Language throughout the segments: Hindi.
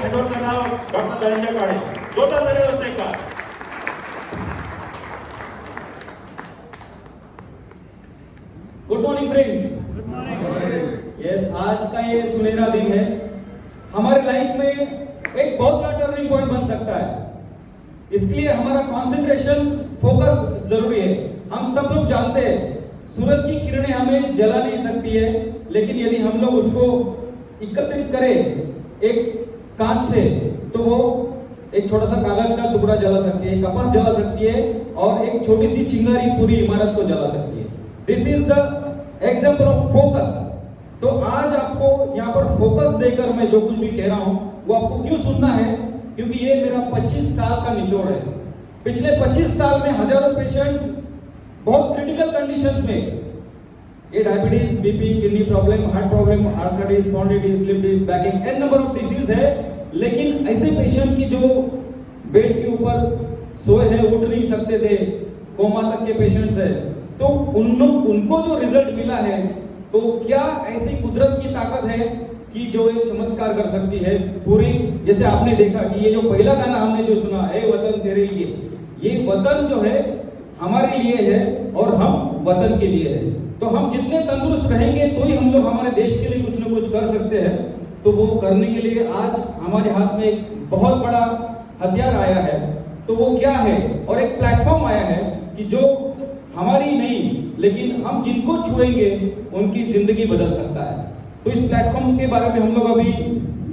माईक हँडओव्हर करणार डॉक्टर धनंजय काळे. जोरदार ताली वाजते का? Good morning friends. Good morning. Yes, आज का ये सुनहरा दिन है. हमारे लाइफ में एक बहुत बड़ा टर्निंग पॉइंट बन सकता है. इसके लिए हमारा कंसंट्रेशन, फोकस जरूरी है. हम सब लोग जानते हैं सूरज की किरणें हमें जला नहीं सकती है, लेकिन यदि हम लोग उसको एकत्रित करें एक कांच से, तो वो एक छोटा सा कागज का टुकड़ा जला सकती है, कपास जला सकती है, और एक छोटी सी चिंगारी पूरी इमारत को जला सकती है. This is the example of focus. तो आज आपको यहाँ पर फोकस देकर मैं जो कुछ भी कह रहा हूँ वो आपको क्यों सुनना है? क्योंकि ये मेरा 25 साल का निचोड़ है. पिछले 25 साल में हजारों पेशेंट्स बहुत क्रिटिकल कंडीशंस में, ये diabetes, BP, kidney problem, heart problem, arthritis, spondylitis, slip disc, backing, an number of disease है. लेकिन ऐसे पेशेंट की जो बेड के ऊपर सोए हैं, उठ नहीं सकते थे, कोमा तक के पेशेंट्स है, तो उनको जो रिजल्ट मिला है, तो क्या ऐसी कुदरत की ताकत है कि जो एक चमत्कार कर सकती है पूरी. जैसे आपने देखा कि ये जो पहला गाना हमने जो सुना, ए वतन तेरे लिए, ये वतन जो है हमारे लिए है और हम वतन के लिए है. तो हम जितने तंदुरुस्त रहेंगे तो ही हम लोग हमारे देश के लिए कुछ न कुछ कर सकते हैं. तो वो करने के लिए आज हमारे हाथ में एक बहुत बड़ा हथियार आया है. तो वो क्या है? और एक प्लेटफॉर्म आया है कि जो हमारी नहीं, लेकिन हम जिनको छुएंगे उनकी जिंदगी बदल सकता है. तो इस प्लेटफॉर्म के बारे में हम लोग अभी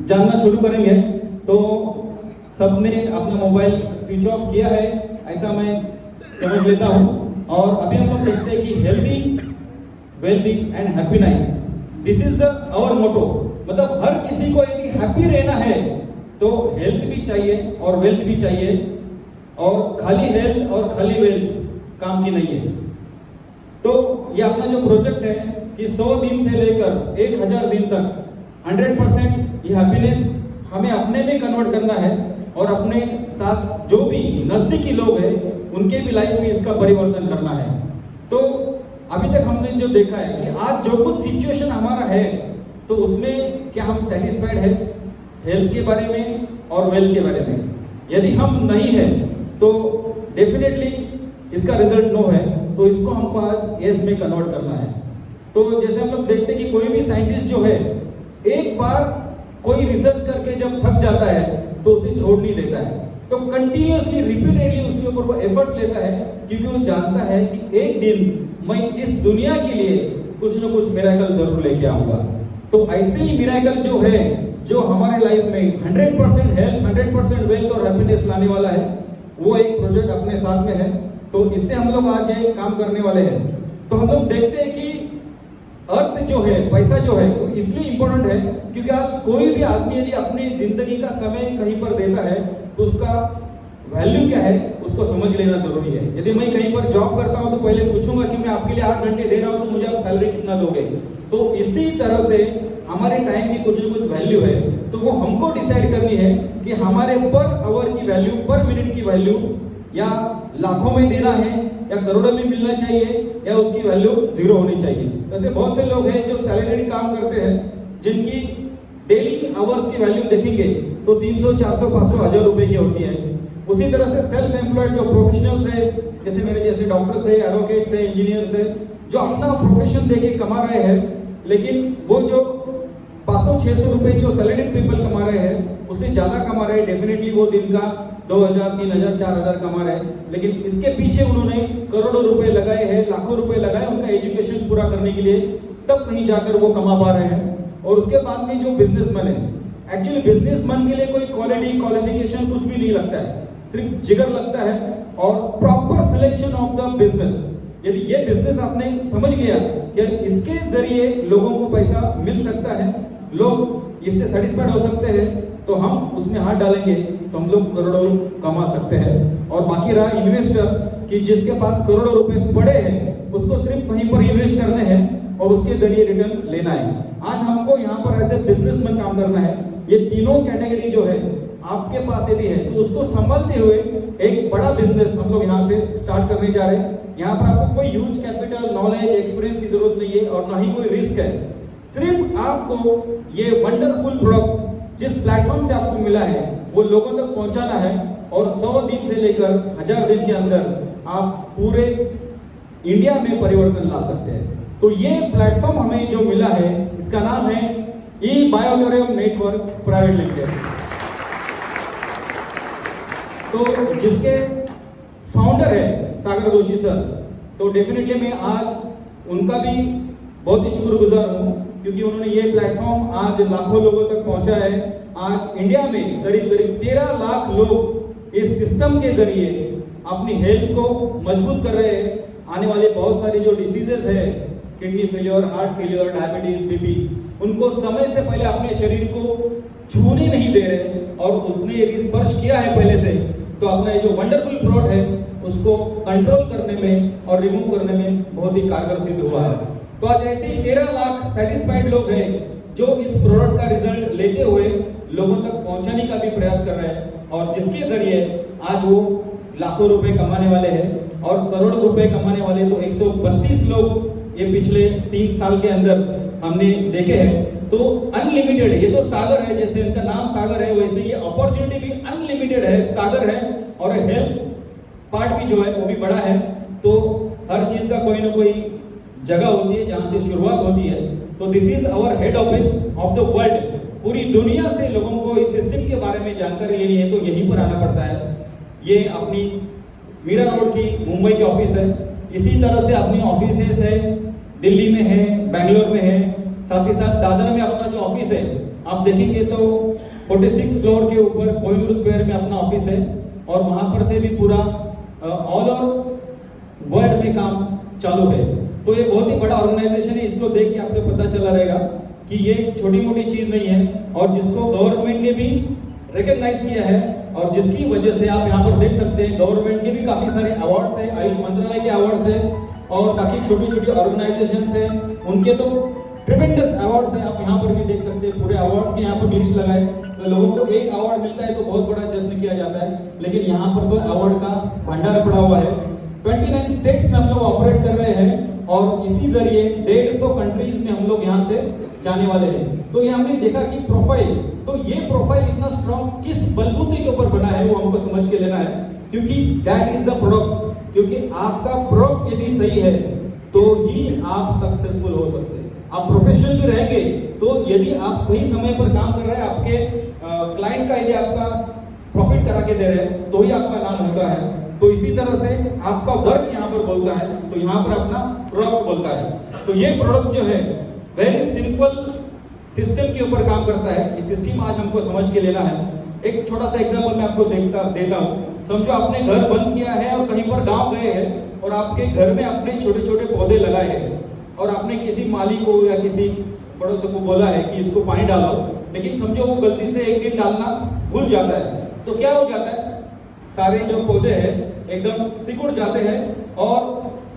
जानना शुरू करेंगे. तो सबने अपना मोबाइल स्विच ऑफ किया है ऐसा मैं समझ लेता हूं. और अभी हम लोग देखते हैं कि healthy, wealthy and happiness, this is the our motto. मतलब हर किसी को यदि हैप्पी रहना है तो हेल्थ भी चाहिए और वेल्थ भी चाहिए, और खाली हेल्थ और खाली वेल्थ काम की नहीं है. तो ये अपना जो प्रोजेक्ट है कि 100 दिन से लेकर 1000 दिन तक 100% ये हैप्पीनेस हमें अपने में कन्वर्ट करना है, और अपने साथ जो भी नजदीकी लोग हैं उनके भी लाइफ में इसका परिवर्तन करना है. तो अभी तक हमने जो देखा है कि आज जो कुछ सिचुएशन हमारा है, तो उसमें क्या हम सेटिस्फाइड है हेल्थ के बारे में और वेल्थ के बारे में? यदि हम नहीं है तो डेफिनेटली इसका रिजल्ट नो है. तो इसको हमको आज यस में कन्वर्ट करना है. तो जैसे हम लोग देखते हैं कि कोई भी साइंटिस्ट जो है, एक बार कोई रिसर्च करके जब थक जाता है तो उसे छोड़ नहीं देता है. तो कंटिन्यूअसली, रिपीटेडली उसके ऊपर वो एफर्ट्स लेता है, क्योंकि वो जानता है कि एक दिन मैं इस दुनिया के लिए कुछ न कुछ मिरेकल जरूर लेके आऊंगा. तो ऐसे ही मिरेकल जो है, जो हमारे लाइफ में 100% हेल्थ, 100% वेल्थ और हैप्पीनेस लाने वाला है, वो एक प्रोजेक्ट अपने साथ में है. तो इससे हम लोग आज एक काम करने वाले हैं. तो हम लोग देखते हैं कि अर्थ जो है, पैसा जो है, वो इसलिए इंपॉर्टेंट है क्योंकि आज कोई भी आदमी यदि अपनी जिंदगी का समय कहीं पर देता है तो उसका वैल्यू क्या है उसको समझ लेना जरूरी है. यदि मैं कहीं पर जॉब करता हूं तो पहले पूछूंगा कि मैं आपके लिए 8 घंटे दे रहा हूं, तो मुझे आप सैलरी कितना दोगे? तो इसी तरह से हमारे टाइम की कुछ न कुछ वैल्यू है. तो वो हमको डिसाइड करनी है कि हमारे पर आवर की वैल्यू, पर मिनट की वैल्यू, या लाखों में देना है या करोड़ों में मिलना चाहिए, या उसकी वैल्यू जीरो होनी चाहिए. ऐसे बहुत से लोग हैं जो सैलरीड काम करते हैं, जिनकी डेली आवर्स की वैल्यू देखेंगे तो 300, 400, 500, 1000 रुपए की होती है. उसी तरह से सेल्फ एम्प्लॉयड जो प्रोफेशनल्स है, जैसे मेरे जैसे डॉक्टर्स है, एडवोकेट्स है, इंजीनियर्स है, जो अपना प्रोफेशन देके कमा रहे हैं, लेकिन वो जो 500-600 रुपए जो सैलरीड पीपल कमा रहे हैं उससे ज्यादा कमा रहे हैं. डेफिनेटली वो दिन का 2000, 3000, 4000 कमा रहे हैं, लेकिन इसके पीछे उन्होंने करोड़ों रुपए लगाए हैं, लाखों रुपए लगाए उनका एजुकेशन पूरा करने के लिए, तब कहीं जाकर वो कमा पा रहे हैं. और उसके बाद में जो बिजनेसमैन है, एक्चुअली बिजनेसमैन के लिए कोई क्वालिटी, क्वालिफिकेशन कुछ भी नहीं लगता है, सिर्फ जिगर लगता है और proper selection of the business. यदि ये बिजनेस आपने समझ लिया कि इसके जरिए लोगों को पैसा मिल सकता है, लोग इससे सेटिस्फाइड हो सकते हैं, तो हम उसमें हाथ डालेंगे तो हम लोग करोड़ों कमा सकते हैं. और बाकी रहा इन्वेस्टर, कि जिसके पास करोड़ों रुपए पड़े हैं उसको सिर्फ कहीं पर इन्वेस्ट करने हैं और उसके जरिए रिटर्न लेना है. आज हमको यहाँ पर एज ए बिजनेसमैन काम करना है. ये तीनों कैटेगरी जो है आपके पास यदि है तो उसको संभालते हुए एक बड़ा बिजनेस हम लोग यहाँ से स्टार्ट करने जा रहे हैं. यहाँ पर आपको कोई ह्यूज कैपिटल, नॉलेज, एक्सपीरियंस की जरूरत नहीं है और ना ही कोई रिस्क है. सिर्फ आपको ये वंडरफुल प्रोडक्ट जिस प्लेटफॉर्म से आपको मिला है वो लोगों तक पहुंचाना है, और 100 दिन से लेकर 1000 दिन के अंदर आप पूरे इंडिया में परिवर्तन ला सकते हैं। तो ये प्लेटफॉर्म हमें जो मिला है इसका नाम है ई बायोटोरियम नेटवर्क प्राइवेट लिमिटेड। तो जिसके फाउंडर है सागर जोशी सर, तो डेफिनेटली मैं आज उनका भी बहुत ही शुक्रगुजार हूँ, क्योंकि उन्होंने ये प्लेटफॉर्म आज लाखों लोगों तक पहुंचा है। आज इंडिया में करीब करीब 13 लाख लोग इस सिस्टम के जरिए अपनी हेल्थ को मजबूत कर रहे हैं। आने वाले बहुत सारे जो डिसीजेस है, kidney failure, heart failure, diabetes, BP, उनको समय से पहले अपने शरीर को छूने नहीं दे रहे, और उसने यदि स्पर्श किया है पहले से, तो अपना ये जो वंडरफुल प्रोडक्ट है उसको कंट्रोल करने में और रिमूव करने में बहुत ही कारगर सिद्ध हुआ है। तो आज ऐसे ही 13 लाख सेटिस्फाइड लोग हैं जो इस प्रोडक्ट का रिजल्ट लेते हुए लोगों तक पहुंचाने का भी प्रयास कर रहे हैं, और जिसके जरिए आज वो लाखों रुपए कमाने वाले हैं और करोड़ों रुपए कमाने वाले तो 132 लोग ये पिछले 3 साल के अंदर हमने देखे हैं। तो अनलिमिटेड, ये तो सागर है, जैसे इनका नाम सागर है वैसे ये अपॉर्चुनिटी भी अनलिमिटेड है, सागर है, और हेल्थ पार्ट भी जो है वो भी बड़ा है। तो हर चीज का कोई ना कोई जगह होती है जहां से शुरुआत होती है। तो this is our head office of the world. पूरी दुनिया से लोगों को इस सिस्टम के बारे में जानकारी लेनी है तो यहीं पर आना पड़ता है। ये अपनी मीरा रोड की मुंबई की ऑफिस है। इसी तरह से अपनी ऑफिसेस है, दिल्ली में है, बेंगलोर में है, साथ ही साथ दादर में अपना जो ऑफिस है आप देखेंगे तो 46 फ्लोर के ऊपर कोहिनूर स्क्वायर में अपना ऑफिस है, और वहां पर से भी पूरा ऑल ओवर वर्ल्ड में काम चालू है। तो ये बहुत ही बड़ा ऑर्गेनाइजेशन है, इसको देख के आपको पता चला रहेगा कि ये छोटी मोटी चीज नहीं है, और जिसको गवर्नमेंट ने भी रिकॉग्नाइज किया है, और जिसकी वजह से आप यहाँ पर देख सकते हैं गवर्नमेंट के भी काफी सारे अवार्ड्स है, आयुष मंत्रालय के अवार्ड्स है, और बाकी छोटी छोटी ऑर्गेनाइजेशंस है उनके तो ट्रिमेंडस अवार्ड्स हैं। आप यहाँ पर भी देख सकते हैं, पूरे अवार्ड्स की यहाँ पर लिस्ट लगाए तो लोगों को एक अवार्ड मिलता है तो बहुत बड़ा जश्न किया जाता है, लेकिन यहाँ पर तो अवार्ड का भंडार पड़ा हुआ है। 29 स्टेट्स में हम लोग ऑपरेट कर रहे हैं, और इसी जरिए 150 कंट्रीज में हम लोग यहाँ से जाने वाले हैं। तो ये हमने देखा कि प्रोफाइल, तो ये प्रोफाइल इतना स्ट्रॉन्ग किस बलबूते के ऊपर बना है वो हमको समझ के लेना है, क्योंकि दैट इज द प्रोडक्ट। क्योंकि आपका प्रोडक्ट यदि सही है तो ही आप सक्सेसफुल हो सकते हैं। आप प्रोफेशनल भी रहेंगे तो यदि आप सही समय पर काम कर रहे हैं, आपके क्लाइंट का यदि आपका प्रॉफिट करा के दे रहे हैं तो ही आपका नाम होता है। तो इसी तरह से आपका वर्क यहाँ पर बोलता है, तो यहाँ पर अपना प्रोडक्ट बोलता है। तो ये प्रोडक्ट जो है वेरी सिंपल सिस्टम के ऊपर काम करता है। ये सिस्टम आज हमको समझ के लेना है। एक छोटा सा एग्जांपल मैं आपको देता हूँ। समझो आपने घर बंद किया है और कहीं पर गांव गए हैं, और आपके घर में आपने छोटे छोटे पौधे लगाए हैं, और आपने किसी माली को या किसी पड़ोसी को बोला है कि इसको पानी डालो, लेकिन समझो वो गलती से एक दिन डालना भूल जाता है, तो क्या हो जाता है, सारे जो पौधे हैं एकदम सिकुड़ जाते हैं, और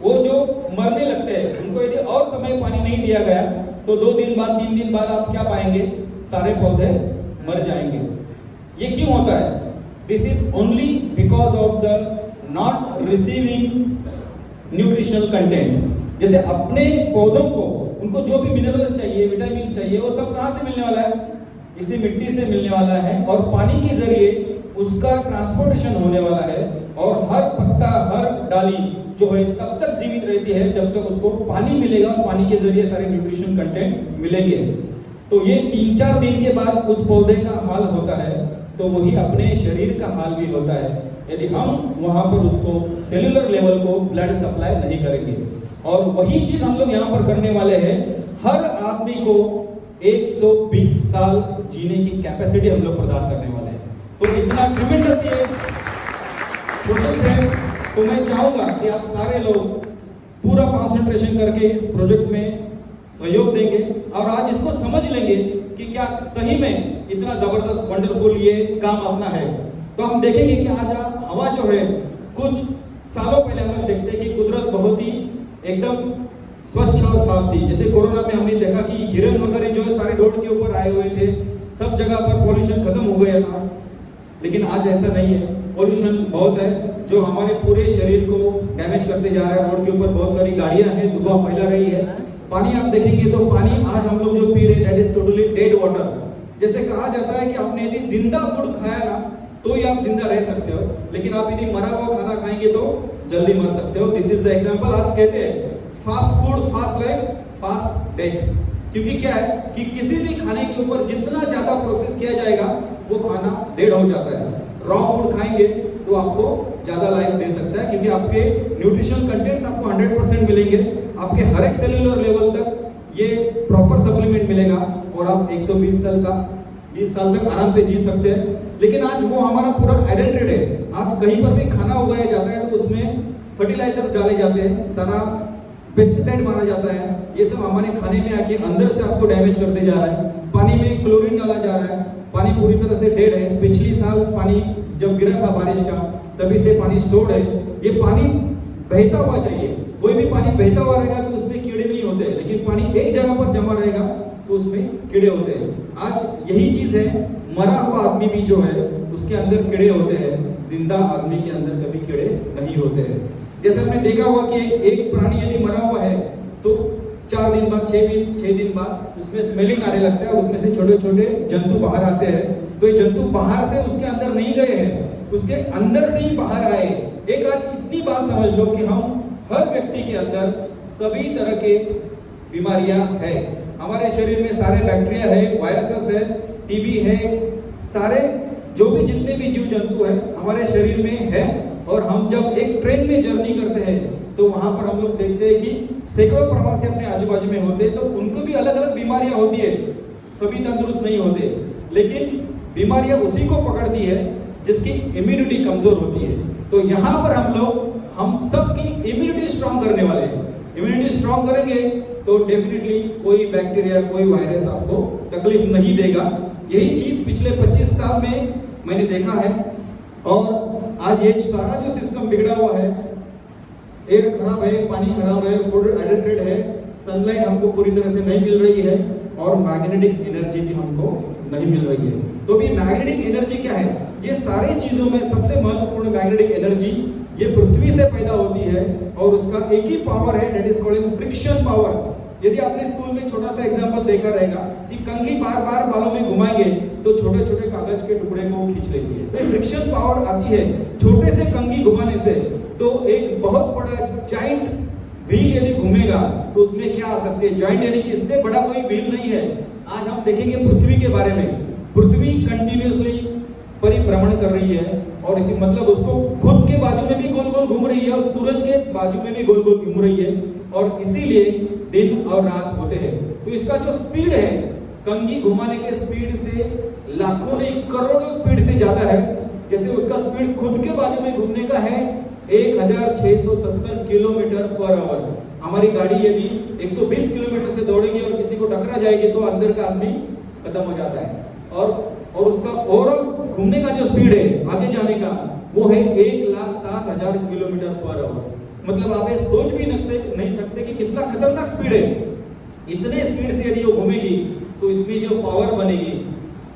वो जो मरने लगते हैं उनको यदि और समय पानी नहीं दिया गया तो 2 दिन बाद 3 दिन बाद आप क्या पाएंगे, सारे पौधे मर जाएंगे। ये क्यों होता है? This is only because of the not receiving nutritional content. जैसे अपने पौधों को उनको जो भी मिनरल्स चाहिए, विटामिन चाहिए, वो सब कहाँ से मिलने वाला है? इसी मिट्टी से मिलने वाला है, और पानी के जरिए उसका ट्रांसपोर्टेशन होने वाला है, और हर पत्ता, हर डाली जो है तब तक जीवित रहती है जब तक उसको पानी मिलेगा, और पानी के जरिए सारे न्यूट्रिशन कंटेंट मिलेंगे। तो ये 3-4 दिन के बाद उस पौधे का हाल होता है, तो वही अपने शरीर का हाल भी होता है यदि हम वहां पर उसको सेलुलर लेवल को ब्लड सप्लाई नहीं करेंगे। और वही चीज हम लोग यहाँ पर करने वाले हैं। हर आदमी को 120 साल जीने की कैपेसिटी हम लोग प्रदान करने वाले हैं। तो इतना ट्रिमेंडस ये प्रोजेक्ट है। तो मैं चाहूंगा कि आप सारे लोग पूरा कंसंट्रेशन करके इस प्रोजेक्ट में सहयोग देंगे, और आज इसको समझ लेंगे कि क्या सही में इतना जबरदस्त वंडरफुल ये काम अपना है। तो हम देखेंगे कि आज हवा जो है, कुछ सालों पहले हम लोग देखते हैं कि कुदरत बहुत ही एकदम स्वच्छ और साफ थी। जैसे कोरोना में हमने देखा कि हिरन वगैरह जो है सारे रोड के ऊपर आए हुए थे, सब जगह पर पॉल्यूशन खत्म हो गया था। लेकिन आज ऐसा नहीं है, पॉल्यूशन बहुत है जो हमारे पूरे शरीर को डैमेज करते जा रहा है। रोड के ऊपर बहुत सारी गाड़ियां हैं, धुआं फैला रही है। पानी आप देखेंगे तो पानी आज हम लोग जो पी रहे हैं that is totally dead water. जैसे कहा जाता है कि आपने यदि जिंदा फूड खाया ना तो ही आप जिंदा रह सकते हो, लेकिन आप यदि मरा हुआ खाना खाएंगे तो जल्दी मर सकते हो। This is the example. आज कहते हैं fast food fast life fast death, क्योंकि क्या है कि किसी भी खाने के ऊपर जितना ज्यादा प्रोसेस किया जाएगा वो खाना डेड हो जाता है। रॉ फूड खाएंगे तो आपको ज्यादा लाइफ दे सकता है, क्योंकि आपके न्यूट्रिशनल कंटेंट्स आपको 100% मिलेंगे, आपके हर एक सेलुलर लेवल तक ये प्रॉपर सप्लीमेंट मिलेगा और आप 120 साल तक आराम से जी सकते हैं। लेकिन आज वो हमारा पूरा एडल्टेड है। आज कहीं पर भी खाना उगाया जाता है तो उसमें फर्टिलाइजर्स डाले जाते हैं, सारा पेस्टिसाइड मारा जाता है, ये सब हमारे खाने में आके अंदर से आपको डैमेज करते जा रहा है। पानी में क्लोरीन डाला जा रहा है, पानी पूरी तरह से डेड है। पिछली साल पानी जब गिरा था बारिश का तभी से पानी स्टोर्ड है। ये पानी बहता हुआ चाहिए, कोई भी पानी बहता हुआ रहेगा तो उसमें कीड़े नहीं होते, लेकिन पानी एक जगह पर जमा रहेगा तो उसमें कीड़े होते हैं। आज यही चीज है, मरा हुआ आदमी भी जो है उसके अंदर कीड़े होते हैं, जिंदा आदमी के अंदर कभी कीड़े नहीं होते हैं। जैसे आपने देखा होगा कि एक प्राणी यदि मरा हुआ है तो 4 दिन बाद 6 दिन बाद उसमें स्मेलिंग आने लगता है, उसमें से छोटे छोटे जंतु बाहर आते हैं। तो ये जंतु बाहर से उसके अंदर नहीं गए हैं, उसके अंदर से ही बाहर आए। एक आज इतनी बात समझ लो कि हम हर व्यक्ति के अंदर सभी तरह के बीमारियां है। हमारे शरीर में सारे बैक्टीरिया है, वायरसेस है, टीबी है, सारे जो भी जितने भी जीव जंतु है हमारे शरीर में है। और हम जब एक ट्रेन में जर्नी करते हैं तो वहां पर हम लोग देखते हैं कि सैकड़ों प्रवासी अपने आजू बाजू में होते हैं, तो उनको भी अलग अलग बीमारियां होती है, सभी तंदुरुस्त नहीं होते। लेकिन बीमारियां उसी को पकड़ती है जिसकी इम्यूनिटी कमजोर होती है। तो यहाँ पर हम सब की इम्यूनिटी स्ट्रांग करने वाले हैं। इम्यूनिटी स्ट्रांग करेंगे तो डेफिनेटली कोई बैक्टीरिया कोई वायरस आपको तकलीफ नहीं देगा। यही चीज पिछले 25 साल में मैंने देखा है। और आज ये सारा जो सिस्टम बिगड़ा हुआ है, एयर खराब है, पानी खराब है, फूड एडिल्ट्रेट है, सनलाइट हमको पूरी तरह से नहीं मिल रही है और मैग्नेटिक एनर्जी भी हमको नहीं मिल रही है। तो भी मैग्नेटिक एनर्जी क्या है? ये सारी चीजों में सबसे महत्वपूर्ण मैग्नेटिक एनर्जी ये पृथ्वी से पैदा होती है और उसका एक ही पावर है, that is called friction power. यदि आपने स्कूल में छोटा सा एग्जांपल देखा रहेगा कि कंघी बार बार बालों में घुमाएंगे तो छोटे छोटे कागज के टुकड़े को खींच लेती है। तो फ्रिक्शन पावर आती है छोटे से कंघी घुमाने से। तो एक बहुत बड़ा जाइंट व्हील यदि घूमेगा तो उसमें क्या आ सकती है? जॉइंट, यानी कि इससे बड़ा कोई व्हील नहीं है। आज हम देखेंगे पृथ्वी के बारे में। पृथ्वी कंटिन्यूअसली परिभ्रमण कर रही है और इसी मतलब उसको खुद के बाजू में भी गोल गोल घूम रही है और सूरज के बाजू में भी गोल गोल घूम रही है, और इसीलिए दिन और रात होते हैं। तो इसका जो स्पीड है कंघी घुमाने के स्पीड से लाखों नहीं करोड़ों स्पीड से ज्यादा है। जैसे उसका स्पीड खुद के बाजू में घूमने का है 1670 किलोमीटर पर आवर। हमारी गाड़ी यदि 120 किलोमीटर से दौड़ेगी और किसी को टकरा जाएगी तो अंदर का आदमी खत्म हो जाता है। और उसका ओवरऑल घूमने का जो स्पीड है आगे जाने का वो है 1,07,000 किलोमीटर पर आवर। मतलब आप ये सोच भी नहीं सकते कि कितना खतरनाक स्पीड है। इतने स्पीड से यदि वो घूमेगी तो इसमें जो पावर बनेगी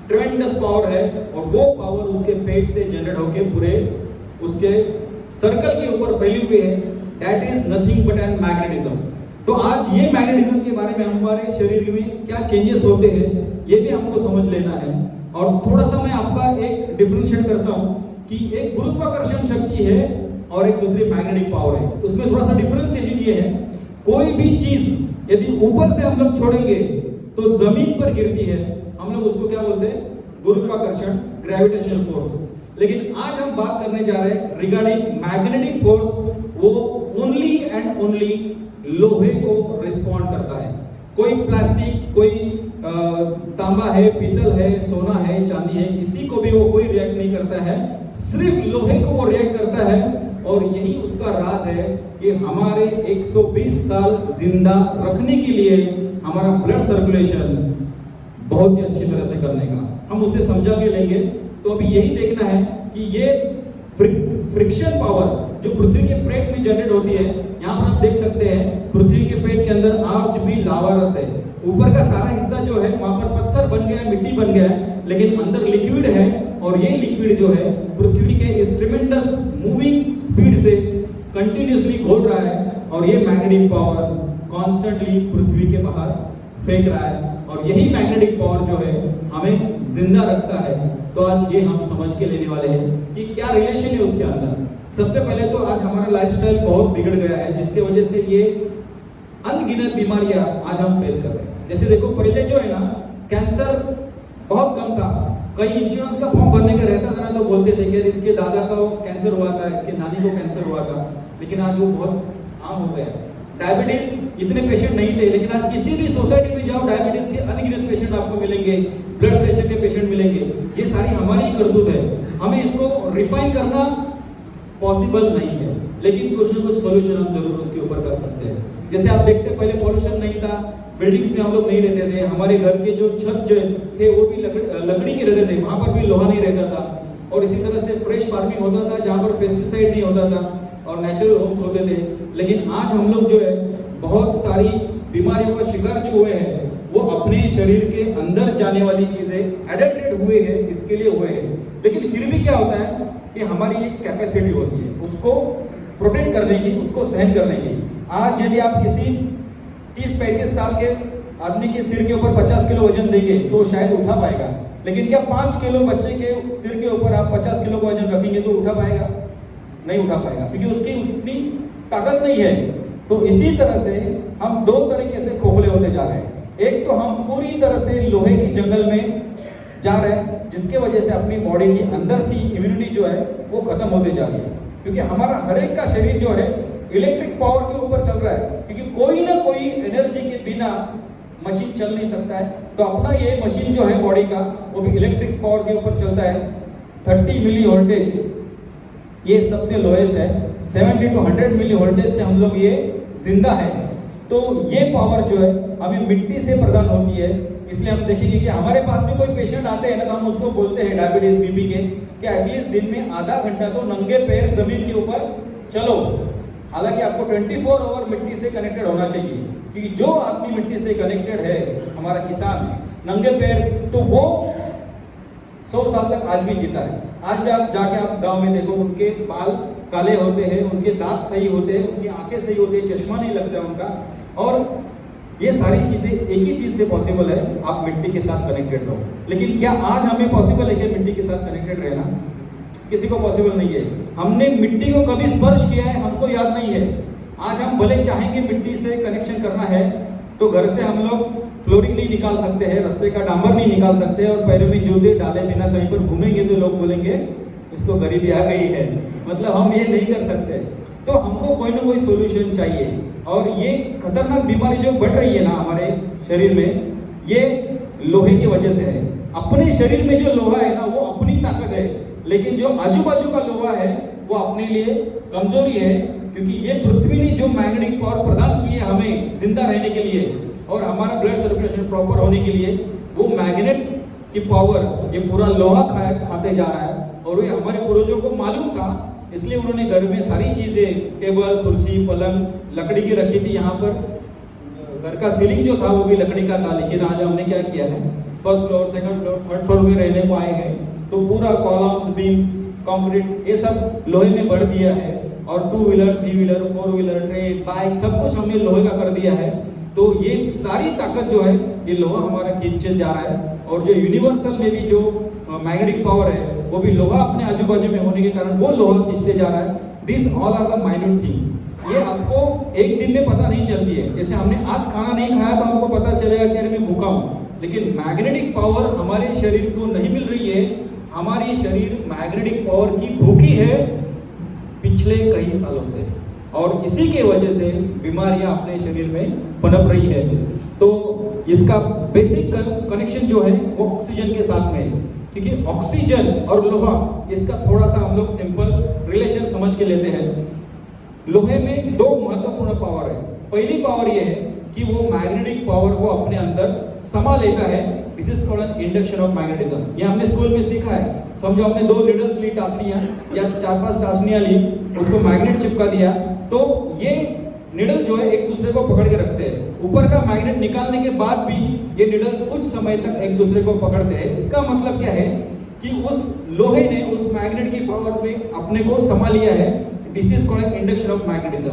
ट्रेमेंडस पावर है, और वो पावर उसके पेट से जनरेट होके पूरे उसके सर्कल के ऊपर फैली हुई है। That is nothing but an magnetism. तो आज ये मैग्नेटिज्म के बारे में हमारे शरीर में क्या चेंजेस होते हैं ये भी हमको समझ लेना है। और थोड़ा सा मैं आपका एक डिफरेंशिएट करता हूं कि एक गुरुत्वाकर्षण शक्ति है और एक दूसरी मैग्नेटिक पावर है। उसमें थोड़ा सा डिफरेंशिएशन ये है, कोई भी चीज यदि ऊपर से हम लोग छोड़ेंगे तो जमीन पर गिरती है, हम लोग उसको क्या बोलते हैं? गुरुत्वाकर्षण, ग्रेविटेशनल फोर्स। लेकिन आज हम बात करने जा रहे हैं रिगार्डिंग मैग्नेटिक फोर्स। वो ओनली एंड ओनली लोहे को रिस्पॉन्ड करता है। कोई प्लास्टिक, कोई तांबा है, पीतल है, सोना है, चांदी है, किसी को भी वो कोई रिएक्ट नहीं करता है, सिर्फ लोहे को वो रिएक्ट करता है। और यही उसका राज है कि हमारे 120 साल जिंदा रखने के लिए हमारा ब्लड सर्कुलेशन बहुत ही अच्छी तरह से करने का हम उसे समझा के लेंगे। तो अभी यही देखना है कि ये फ्रिक्शन पावर जो पृथ्वी के पेट में जनरेट होती है, यहाँ पर आप देख सकते हैं पृथ्वी के पेट के अंदर आज भी लावा रस है। ऊपर का सारा हिस्सा जो है वहां पर पत्थर बन गया है, मिट्टी बन गया है, लेकिन अंदर लिक्विड है। और ये लिक्विड जो है पृथ्वी के इस ट्रेमेंडस मूविंग स्पीड से कंटिन्यूअसली घोल रहा है और ये मैग्नेटिक पावर कॉन्स्टेंटली पृथ्वी के बाहर फेंक रहा है। और यही मैग्नेटिक पावर जो है हमें जिंदा रखता है, तो आज ये हम समझ के लेने वाले हैं कि क्या रिलेशन है उसके अंदर। सबसे पहले तो आज हमारा लाइफस्टाइल बहुत बिगड़ गया है, जिसके वजह से ये अनगिनत बीमारियां आज हम फेस कर रहे हैं। जैसे देखो, पहले जो है ना, कैंसर बहुत कम था। कई इंश्योरेंस का फॉर्म भरने का रहता था ना, तो बोलते थे कि इसके दादा को कैंसर हुआ था, इसके नानी को कैंसर हुआ था, लेकिन आज वो बहुत आम हो गया है। डायबिटीज इतने पेशेंट नहीं थे, लेकिन आज किसी भी सोसाइटी में जाओ, डायबिटीज के अनगिनत पेशेंट आपको मिलेंगे, ब्लड प्रेशर के पेशेंट मिलेंगे। ये सारी हमारी करतूत है। हमें इसको रिफाइन करना पॉसिबल नहीं है, लेकिन कुछ ना कुछ सोल्यूशन हम जरूर उसके ऊपर कर सकते हैं। जैसे आप देखते, पहले पॉल्यूशन नहीं था, बिल्डिंग्स में हम लोग नहीं रहते थे, हमारे घर के जो छत जो थे वो भी लकड़ी के रहते थे, वहां पर भी लोहा नहीं रहता था। और इसी तरह से फ्रेश फार्मिंग होता था, जहाँ पर पेस्टिसाइड नहीं होता था, और नेचुरल होम्स होते थे। लेकिन आज हम लोग जो है बहुत सारी बीमारियों का शिकार जो हुए हैं, वो अपने शरीर के अंदर जाने वाली चीजें एडल्ट्रेट हुए हैं, इसके लिए हुए हैं। लेकिन फिर भी क्या होता है कि हमारी एक कैपेसिटी होती है उसको प्रोटेक्ट करने की, उसको सहन करने की। आज यदि आप किसी 30-35 साल के आदमी के सिर के ऊपर 50 किलो वजन देंगे तो शायद उठा पाएगा, लेकिन क्या 5 किलो बच्चे के सिर के ऊपर आप 50 किलो का वजन रखेंगे तो उठा पाएगा? नहीं उठा पाएगा, क्योंकि उसकी उतनी ताकत नहीं है। तो इसी तरह से हम दो तरीके से खोखले होते जा रहे हैं। एक तो हम पूरी तरह से लोहे के जंगल में जा रहे हैं, जिसके वजह से अपनी बॉडी की अंदर सी इम्यूनिटी जो है वो खत्म होते जा रही है, क्योंकि हमारा हर एक का शरीर जो है इलेक्ट्रिक पावर के ऊपर चल रहा है, क्योंकि कोई ना कोई एनर्जी के बिना मशीन चल नहीं सकता है। तो अपना ये मशीन जो है बॉडी का, वो भी इलेक्ट्रिक पावर के ऊपर चलता है। 30 मिली वोल्टेज ये सबसे लोएस्ट है, 70 to 100 मिली वोल्टेज से हम लोग ये जिंदा है। तो ये पावर जो है हमें मिट्टी से प्रदान होती है। इसलिए हम देखेंगे कि हमारे पास भी कोई पेशेंट आते हैं ना, तो हम उसको बोलते हैं डायबिटीज बीपी के कि एटलीस्ट दिन में आधा घंटा तो नंगे पैर जमीन के ऊपर चलो। हालांकि आपको 24 आवर मिट्टी से कनेक्टेड होना चाहिए, क्योंकि जो आदमी मिट्टी से कनेक्टेड है, हमारा किसान नंगे पैर, तो वो 100 साल तक आज भी जीता है। आज भी आप जाके आप गांव में देखो, उनके बाल काले होते हैं, उनके दांत सही होते हैं, उनकी आंखें सही होती है, चश्मा नहीं लगता है उनका। और ये सारी चीजें एक ही चीज से पॉसिबल है, आप मिट्टी के साथ कनेक्टेड रहो। लेकिन क्या आज हमें पॉसिबल है कि मिट्टी के साथ कनेक्टेड रहना? किसी को पॉसिबल नहीं है। हमने मिट्टी को कभी स्पर्श किया है हमको याद नहीं है। आज हम भले चाहेंगे मिट्टी से कनेक्शन करना है, तो घर से हम लोग फ्लोरिंग नहीं निकाल सकते हैं, रास्ते का डांबर नहीं निकाल सकते, और पैरों में जूते डाले बिना कहीं पर घूमेंगे तो लोग बोलेंगे इसको गरीबी आ गई है। मतलब हम ये नहीं कर सकते। तो हमको कोई ना कोई सोल्यूशन चाहिए। और ये खतरनाक बीमारी जो बढ़ रही है ना हमारे शरीर में, ये लोहे की वजह से है। अपने शरीर में जो लोहा है ना, वो अपनी ताकत है, लेकिन जो आजू बाजू का लोहा है वो अपने लिए कमजोरी है, क्योंकि ये पृथ्वी ने जो मैग्नेटिक पावर प्रदान की है हमें जिंदा रहने के लिए और हमारा ब्लड सर्कुलेशन प्रॉपर होने के लिए, वो मैग्नेट की पावर ये पूरा लोहा खाते जा रहा है। और ये हमारे पूर्वजों को मालूम था, इसलिए उन्होंने घर में सारी चीजें, टेबल, कुर्सी, पलंग लकड़ी की रखी थी। यहाँ पर घर का सीलिंग जो था वो भी लकड़ी का था। लेकिन आज हमने क्या किया है, first floor, second floor, third floor में रहने को आए हैं, तो पूरा कॉलम्स, बीम्स, कंक्रीट ये सब लोहे में भर दिया है। और 2 wheeler, 3 wheeler, 4 wheeler, train, bike, सब कुछ हमने लोहे का कर दिया है। तो ये सारी ताकत जो है ये लोहा हमारा खींचे जा रहा है। और जो यूनिवर्सल में भी जो मैग्नेटिक पावर है, वो भी लोहा अपने आजू बाजू में होने के कारण वो लोहा खींचते जा रहा है। This all are the minute things. ये आपको एक दिन में पता नहीं चलती है। जैसे हमने आज खाना नहीं खाया तो हमको पता चलेगा कि अरे मैं भूखा हूँ, लेकिन मैग्नेटिक पावर हमारे शरीर को नहीं मिल रही है। हमारी शरीर मैग्नेटिक पावर की भूखी है पिछले कई सालों से, और इसी के वजह से बीमारियां अपने शरीर में पनप रही है। तो इसका बेसिक कनेक्शन जो है वो ऑक्सीजन के साथ में है, क्योंकि ऑक्सीजन और लोहा, इसका थोड़ा सा हम लोग सिंपल रिलेशन समझ के लेते हैं। लोहे में 2 महत्वपूर्ण पावर है। पहली पावर ये है कि वो मैग्नेटिक पावर को अपने अंदर समा लेता है। This is called an induction of magnetism. ये हमने स्कूल में सीखा है। समझो आपने 2 नीडल्स ली, टाचनियां, या 4-5 टाचनियां ली, उसको मैग्नेट चिपका दिया, तो ये निडल जो है एक दूसरे को पकड़ के रखते हैं। ऊपर का मैग्नेट निकालने के बाद भी ये निडल्स कुछ समय तक एक दूसरे को पकड़ते हैं। इसका मतलब क्या है कि उस लोहे ने उस मैग्नेट की पावर में अपने को समा लिया है। This is called induction of magnetism.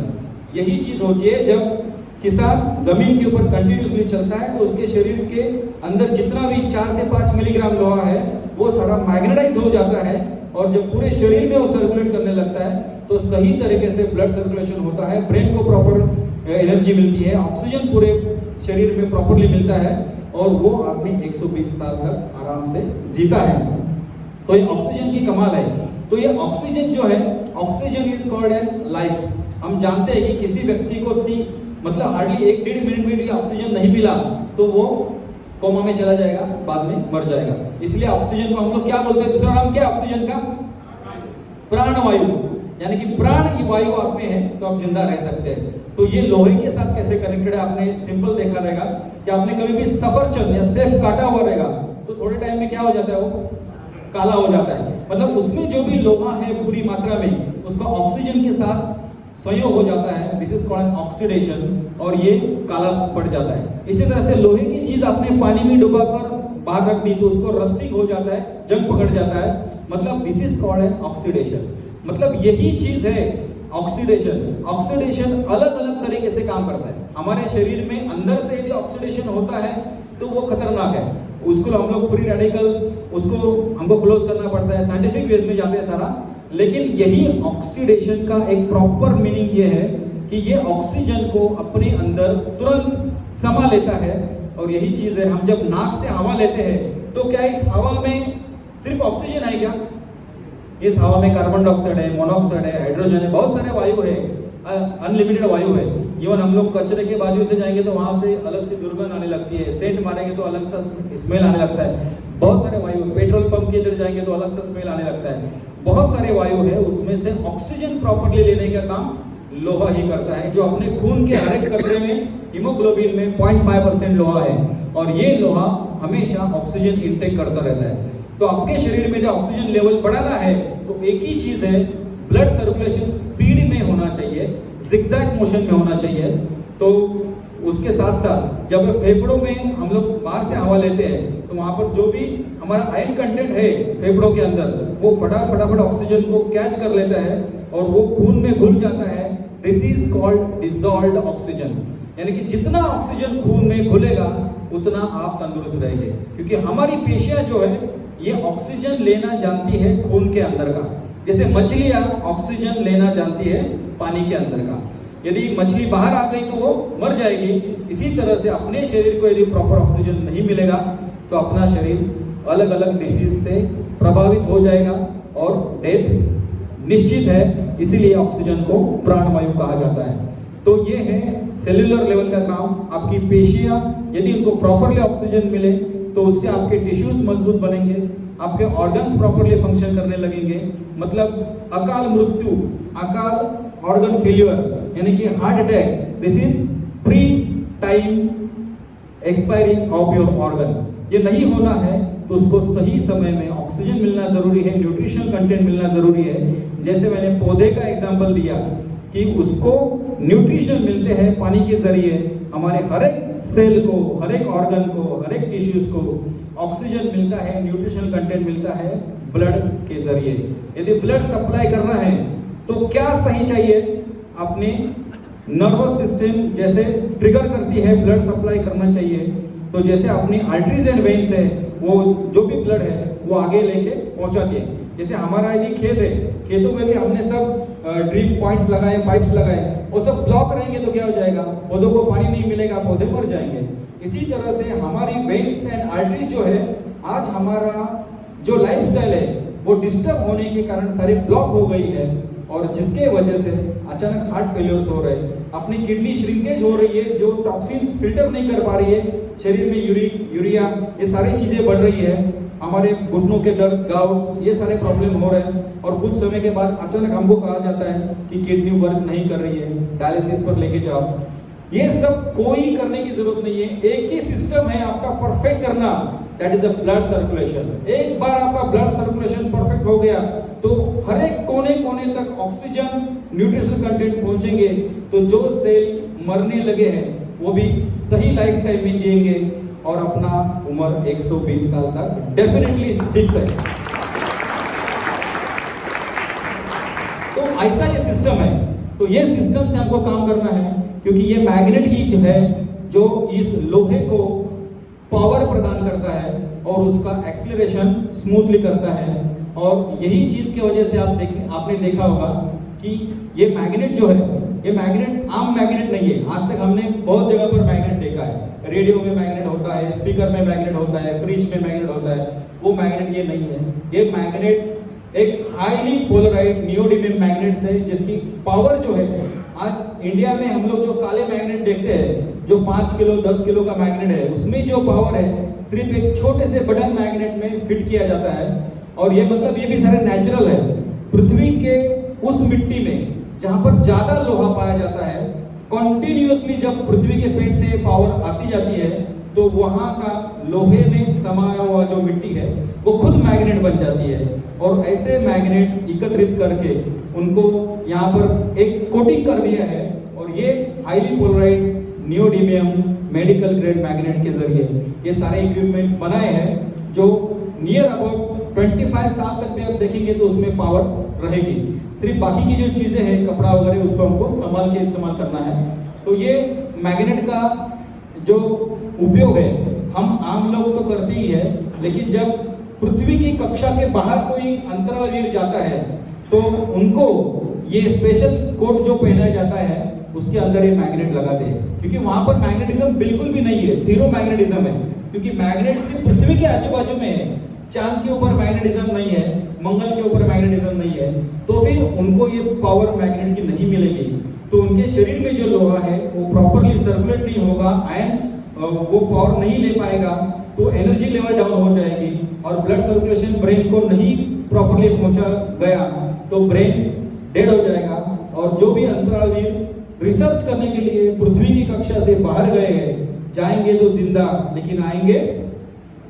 यही चीज होती है जब किसान जमीन के ऊपर कंटिन्यूसली चलता है तो उसके शरीर के अंदर जितना भी 4 से 5 मिलीग्राम लोहा है वो सारा मैग्नेटाइज हो जाता है, और जब पूरे शरीर में वो सर्कुलेट करने लगता है तो सही तरीके से ब्लड सर्कुलेशन होता है, ब्रेन को प्रॉपर एनर्जी मिलती है, ऑक्सीजन पूरे शरीर में प्रॉपरली मिलता है, और वो आदमी 120 साल तक आराम से जीता है। तो ये ऑक्सीजन की कमाल है। तो ये ऑक्सीजन जो है, oxygen is called an life. हम जानते हैं कि किसी व्यक्ति को मतलब हार्डली 1-1.5 मिनट में भी ऑक्सीजन नहीं मिला तो वो कोमा में चला जाएगा, बाद में मर जाएगा। इसलिए ऑक्सीजन को हम लोग क्या बोलते हैं, दूसरा नाम क्या है ऑक्सीजन का? प्राणवायु। यानी कि प्राण की वायु आप में है तो आप जिंदा रह सकते हैं। तो ये लोहे के साथ कैसे कनेक्टेड है, आपने सिंपल देखा रहेगा कि आपने कभी भी सफरचंद या सेफ काटा हुआ रहेगा तो थोड़े टाइम में क्या हो जाता है, वो काला हो जाता है। मतलब उसमें जो भी लोहा है पूरी मात्रा में उसका ऑक्सीजन के साथ संयोग हो जाता है, दिस इज कॉल्ड ऑक्सीडेशन, और ये काला पड़ जाता है। इसी तरह से लोहे की चीज आपने पानी में डुबाकर बाहर रख दी तो उसको रस्टिंग हो जाता है, जंग पकड़ जाता है, मतलब this is called an oxidation. मतलब यही चीज है ऑक्सीडेशन। ऑक्सीडेशन अलग अलग तरीके से काम करता है हमारे शरीर में। अंदर से यदि ऑक्सीडेशन होता है तो वो खतरनाक है, उसको हम लोग फ्री रेडिकल्स उसको हमको क्लोज करना पड़ता है, साइंटिफिक वेज में जाते हैं सारा। लेकिन यही ऑक्सीडेशन का एक प्रॉपर मीनिंग ये है कि ये ऑक्सीजन को अपने अंदर तुरंत समा लेता है। और यही चीज है, हम जब नाक से हवा लेते हैं तो क्या इस हवा में सिर्फ ऑक्सीजन है क्या? इस हवा में कार्बन डाइऑक्साइड है, मोनोऑक्साइड है, हाइड्रोजन है, बहुत सारे वायु है, अनलिमिटेड वायु है। इवन हम लोग कचरे के बाजू से जाएंगे तो वहां से अलग से दुर्गंध आने लगती है, सेंट मारेंगे तो अलग सा स्मेल आने लगता है। बहुत सारे वायु, पेट्रोल पंप के इधर जाएंगे तो अलग सा स्मेल आने लगता है। बहुत सारे वायु है, उसमें से ऑक्सीजन प्रॉपरली लेने का काम लोहा ही करता है, जो अपने खून के हर एक कतरे में, हीमोग्लोबिन में 0.5% लोहा है, और ये लोहा हमेशा ऑक्सीजन इनटेक करता रहता है। तो आपके शरीर में जो ऑक्सीजन लेवल बढ़ाना है तो एक ही चीज है, ब्लड सर्कुलेशन स्पीड में होना चाहिए, जिगजैग मोशन में होना चाहिए। तो उसके साथ साथ जब फेफड़ों में हम लोग बाहर से हवा लेते हैं तो वहां पर जो भी हमारा आयन कंटेंट है फेफड़ों के अंदर वो फटाफट ऑक्सीजन को कैच कर लेता है और वो खून में घुल जाता है। This is called dissolved oxygen. यानी कि जितना ऑक्सीजन खून में घुलेगा उतना आप तंदुरुस्त रहेंगे, क्योंकि हमारी पेशियां जो है ये ऑक्सीजन लेना जानती है खून के अंदर का, जैसे मछलियां ऑक्सीजन लेना जानती है पानी के अंदर का। यदि मछली बाहर आ गई तो वो मर जाएगी। इसी तरह से अपने शरीर को यदि प्रॉपर ऑक्सीजन नहीं मिलेगा तो अपना शरीर अलग अलग डिसीज से प्रभावित हो जाएगा और डेथ निश्चित है। इसीलिए ऑक्सीजन को प्राणवायु कहा जाता है। तो ये है सेल्यूलर लेवल का काम। आपकी पेशियां यदि उनको प्रॉपरली ऑक्सीजन मिले तो उससे आपके टिश्यूज मजबूत बनेंगे, आपके ऑर्गन्स प्रॉपरली फंक्शन करने लगेंगे। मतलब अकाल मृत्यु, अकाल ऑर्गन फेल्यूर यानी कि heart attack, this is pre time expiry of your organ, ये नहीं होना है तो उसको सही समय में ऑक्सीजन मिलना जरूरी है, न्यूट्रिशनल कंटेंट मिलना जरूरी है। जैसे मैंने पौधे का एग्जांपल दिया कि उसको न्यूट्रिशन मिलते हैं पानी के जरिए, हमारे हर एक सेल को, हर एक ऑर्गन को, हर एक टिश्यूज को ऑक्सीजन मिलता है, न्यूट्रिशनल कंटेंट मिलता है ब्लड के जरिए। यदि ब्लड सप्लाई करना है तो क्या सही चाहिए, अपने नर्वस सिस्टम जैसे ट्रिगर करती है ब्लड सप्लाई करना चाहिए। तो जैसे अपनी आर्टरीज एंड वेन्स है वो जो भी ब्लड है वो आगे लेके पहुंचाती है। जैसे हमारा यदि खेत है, खेतों में भी हमने सब ड्रिप पॉइंट्स लगाए, पाइप्स लगाए, वो सब ब्लॉक रहेंगे तो क्या हो जाएगा, पौधों को पानी नहीं मिलेगा, पौधे मर जाएंगे। इसी तरह से हमारी वेन्स एंड आर्टरीज जो है, आज हमारा जो लाइफस्टाइल है वो डिस्टर्ब होने के कारण सारी ब्लॉक हो गई है, और जिसके वजह से अचानक हार्ट फेलियर्स हो रहे हैं, अपनी किडनी श्रिंकेज हो रही है, जो टॉक्सिन्स फिल्टर नहीं कर पा रही है, शरीर में यूरिया ये सारी चीजें बढ़ रही है, हमारे घुटनों के दर्द, गाउट्स, ये सारे प्रॉब्लम हो रहे हैं। और कुछ समय के बाद अचानक हमको कहा जाता है कि किडनी वर्क नहीं कर रही है, डायलिसिस पर लेके जाओ। ये सब कोई करने की जरूरत नहीं है, एक ही सिस्टम है आपका परफेक्ट करना, that is a blood circulation. एक बार आपका ब्लड सर्कुलेशन परफेक्ट हो गया तो हर एक कोने कोने तक ऑक्सीजन, न्यूट्रिशनल कंटेंट पहुंचेंगे, तो जो सेल मरने लगे हैं वो भी सही लाइफ टाइम में जिएंगे और अपना उम्र 120 साल तक डेफिनेटली फिक्स है। तो ऐसा ये सिस्टम है। तो ये सिस्टम से हमको काम करना है। क्योंकि ये मैग्नेट ही जो है जो इस लोहे को पावर प्रदान करता है और उसका एक्सीलरेशन स्मूथली करता है। और यही चीज की वजह से आपने देखा होगा कि ये मैग्नेट जो है, ये मैग्नेट आम मैग्नेट नहीं है। आज तक हमने बहुत जगह पर मैग्नेट देखा है, रेडियो में मैग्नेट होता है, स्पीकर में मैग्नेट होता है, फ्रिज में मैग्नेट होता है, वो मैग्नेट ये नहीं है। ये मैग्नेट एक हाईली पोलराइज्ड नियोडिमियम मैग्नेट्स है जिसकी पावर जो है, आज इंडिया में हम लोग जो काले मैग्नेट देखते हैं जो 5 किलो 10 किलो का मैग्नेट है, उसमें जो पावर है सिर्फ एक छोटे से बटन मैग्नेट में फिट किया जाता है। और ये मतलब ये भी सारे नेचुरल है। पृथ्वी के उस मिट्टी में जहां पर ज्यादा लोहा पाया जाता है, कॉन्टिन्यूसली जब पृथ्वी के पेट से पावर आती जाती है तो वहां का लोहे में समाया हुआ जो मिट्टी है वो खुद मैग्नेट बन जाती है। और ऐसे मैग्नेट एकत्रित करके उनको यहाँ पर एक कोटिंग कर दिया है और ये highly polarised neodymium medical grade magnet के जरिए ये सारे इक्विपमेंट्स बनाए हैं जो नियर अबाउट 25 साल तक भी आप देखेंगे तो उसमें पावर रहेगी। सिर्फ बाकी की जो चीजें हैं कपड़ा वगैरह उसको हमको संभाल के इस्तेमाल करना है। तो ये मैग्नेट का जो उपयोग है हम आम लोग तो करते ही है, लेकिन जब पृथ्वी की कक्षा के बाहर कोई अंतरालवीर जाता है तो उनको ये स्पेशल कोट जो पहनाया जाता है उसके अंदर ये मैग्नेट लगाते हैं, क्योंकि वहां पर मैग्नेटिज्म बिल्कुल भी नहीं है, जीरो मैग्नेटिज्म है। क्योंकि मैग्नेट सिर्फ पृथ्वी के आजू बाजू में है, चांद के ऊपर मैग्नेटिज्म नहीं है, मंगल के ऊपर मैग्नेटिज्म नहीं है, तो फिर उनको ये पावर मैग्नेट की नहीं मिलेगी। तो उनके शरीर में जो लोहा है वो प्रॉपरली सर्कुलेट नहीं होगा, आयन वो पावर नहीं ले पाएगा, तो एनर्जी लेवल डाउन हो जाएगी और ब्लड सर्कुलेशन ब्रेन को नहीं प्रॉपरली पहुंचा गया तो ब्रेन डेड हो जाएगा। और जो भी अंतरालवीर रिसर्च करने के लिए पृथ्वी की कक्षा से बाहर गए हैं, जाएंगे तो जिंदा लेकिन आएंगे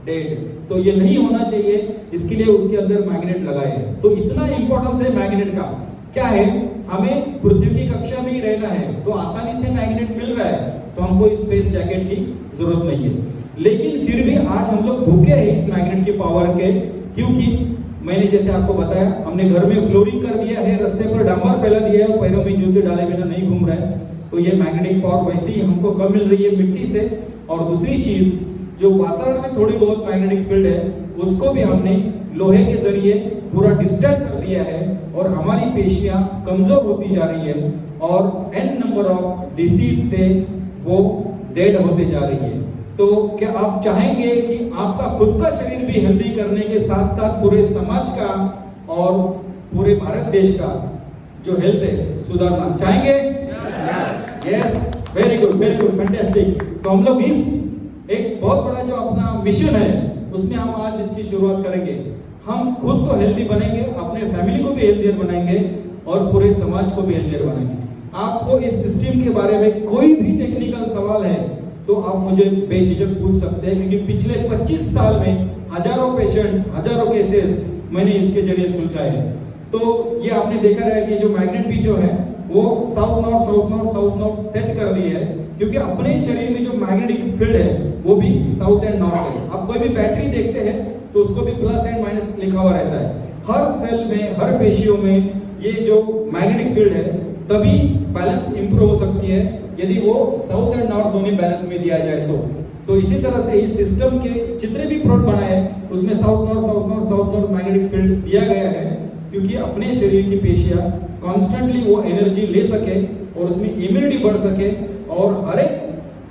डेड। तो ये नहीं होना चाहिए, इसके लिए उसके अंदर मैग्नेट लगाए हैं। तो इतना इंपॉर्टेंस है मैग्नेट का। क्या है, हमें पृथ्वी की कक्षा में ही रहना है तो आसानी से मैग्नेट मिल रहा है तो हमको स्पेस जैकेट की जरूरत नहीं है। लेकिन फिर भी आज हम लोग भूखे हैं इस मैग्नेट की पावर के, क्योंकि मैंने जैसे आपको बताया हमने घर में फ्लोरिंग कर दिया है, रास्ते पर डामर फैला दिया है और पैरों में जूते डाले बिना नहीं घूम रहा है, तो ये मैग्नेटिक पावर वैसे ही हमको कम मिल रही है मिट्टी से। और दूसरी चीज जो वातावरण में थोड़ी बहुत मैग्नेटिक फील्ड है उसको भी हमने लोहे के जरिए पूरा डिस्टर्ब कर दिया है और हमारी पेशियां कमजोर होती जा रही है और n नंबर ऑफ डिसीज से वो डेड होते जा रही है। तो क्या आप चाहेंगे कि आपका खुद का शरीर भी हेल्दी करने के साथ साथ पूरे समाज का और पूरे भारत देश का जो हेल्थ है सुधारना चाहेंगे? Yes, very good, fantastic. तो हम लोग इस एक बहुत बड़ा जो अपना मिशन है उसमें हम आज इसकी शुरुआत करेंगे। हम खुद तो हेल्दी बनेंगे, अपने फैमिली को भी हेल्दियर बनाएंगे और पूरे समाज को भी हेल्दियर बनाएंगे। आपको इस सिस्टम के बारे में कोई भी टेक्निकल सवाल है तो आप मुझे बेझिझक पूछ सकते हैं, क्योंकि पिछले 25 साल में हजारों पेशेंट्स, हजारों केसेस मैंने इसके जरिए सुलझाए हैं। तो ये आपने देखा रहा है कि जो मैग्नेट भी जो है वो साउथ नॉर्थ सेट कर दिए है, क्योंकि अपने शरीर में जो मैग्नेटिक फील्ड है वो भी साउथ एंड नॉर्थ है। आप कोई भी बैटरी देखते हैं तो उसको भी प्लस एंड माइनस लिखा हुआ रहता है। हर सेल में, हर पेशियों में ये जो मैग्नेटिक फील्ड है तभी बैलेंस इंप्रूव हो सकती है यदि वो साउथ एंड नॉर्थ दोनों बैलेंस में दिया जाए तो इसी तरह से इस सिस्टम के जितने भी प्रोडक्ट बनाए हैं उसमें साउथ नॉर्थ मैग्नेटिक फील्ड दिया गया है, क्योंकि अपने शरीर की पेशियां कॉन्स्टेंटली वो एनर्जी ले सके और उसमें इम्यूनिटी बढ़ सके और हर एक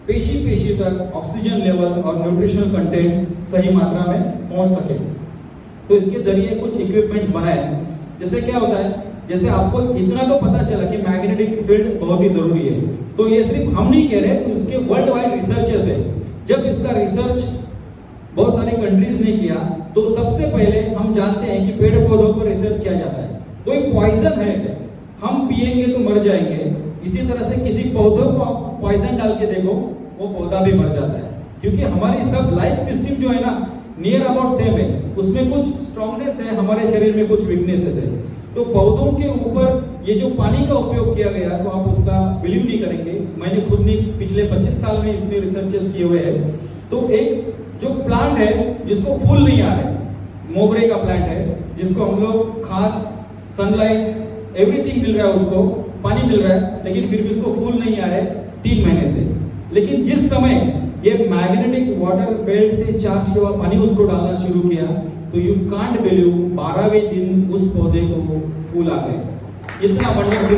पेशी तक ऑक्सीजन लेवल और न्यूट्रिशनल कंटेंट सही मात्रा में पहुंच सके। तो इसके जरिए कुछ इक्विपमेंट्स बनाए। जैसे क्या होता है, जैसे आपको इतना तो पता चला कि मैग्नेटिक फील्ड बहुत ही जरूरी है, तो ये सिर्फ हम नहीं कह रहे, तो उसके वर्ल्ड वाइड रिसर्चर्स है। जब इसका रिसर्च बहुत सारी कंट्रीज ने किया तो सबसे पहले हम जानते हैं कि पेड़ पौधों पर रिसर्च किया जाता है। कोई पॉइजन है, हम पिएंगे तो मर जाएंगे, इसी तरह से किसी पौधों को आप पॉइजन डाल के देखो वो पौधा भी मर जाता है, क्योंकि हमारी सब लाइफ सिस्टम जो है ना नियर अबाउट सेम है। उसमें कुछ स्ट्रॉन्गनेस है, हमारे शरीर में कुछ वीकनेसेस है। तो पौधों के ऊपर ये जो पानी का उपयोग किया गया तो आप उसका बिलीव नहीं करेंगे, मैंने खुद ने पिछले 25 साल में इसमें रिसर्चेस किए हुए हैं। तो एक जो प्लांट है जिसको फूल नहीं आ रहे, मोगरे का प्लांट है जिसको हम लोग खाद, सनलाइट, एवरीथिंग मिल रहा है, उसको पानी मिल रहा है, लेकिन फिर भी उसको फूल नहीं आ रहे, 3 महीने से। लेकिन जिस समय ये मैग्नेटिक वाटर बेल्ट से चार्ज किया हुआ पानी उसको डालना शुरू किया तो यू कांट बिलीव 12वें दिन उस पौधे को फूल आ गए। इतना वंडरफुल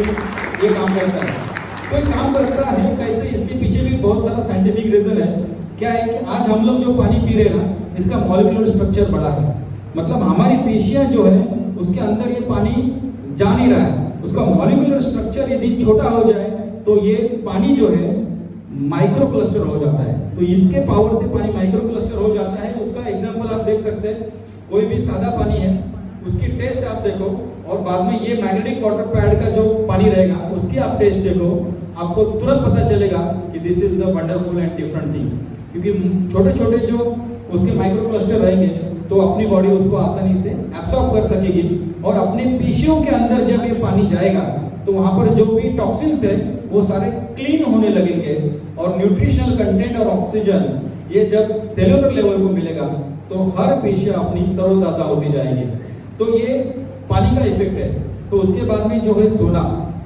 ये काम करता है। तो ये काम करता है कैसे, इसके पीछे भी बहुत सारा साइंटिफिक रीजन है। क्या है कि आज हम लोग जो पानी पी रहे हैं ना, इसका मॉलिक्यूलर स्ट्रक्चर बड़ा है, मतलब हमारी पेशियां जो है उसके अंदर ये पानी जा नहीं रहा है। उसका मॉलिक्यूलर स्ट्रक्चर यदि छोटा हो जाए तो ये पानी जो है माइक्रो क्लस्टर हो जाता है। तो इसके पावर से पानी माइक्रो क्लस्टर हो जाता है। उसका एग्जांपल आप देख सकते हैं, कोई भी सादा पानी है उसकी टेस्ट आप देखो और बाद में ये मैग्नेटिक वाटर पैड का जो पानी रहेगा उसकी आप टेस्ट देखो, आपको तुरंत पता चलेगा कि this is the wonderful and different thing. क्योंकि छोटे छोटे जो उसके माइक्रो क्लस्टर रहेंगे तो अपनी बॉडी उसको आसानी से एब्सॉर्ब कर सकेगी और अपने पेशियों के अंदर जब ये पानी जाएगा तो वहां पर जो भी टॉक्सिन्स है वो सारे क्लीन होने लगेंगे और न्यूट्रिशनल कंटेंट और ऑक्सीजन ये जब सेलुलर लेवल को मिलेगा तो हर पेशियां अपनी तरोताजा होती जाएंगी। तो ये पानी का इफेक्ट है। तो उसके बाद में जो है सोना,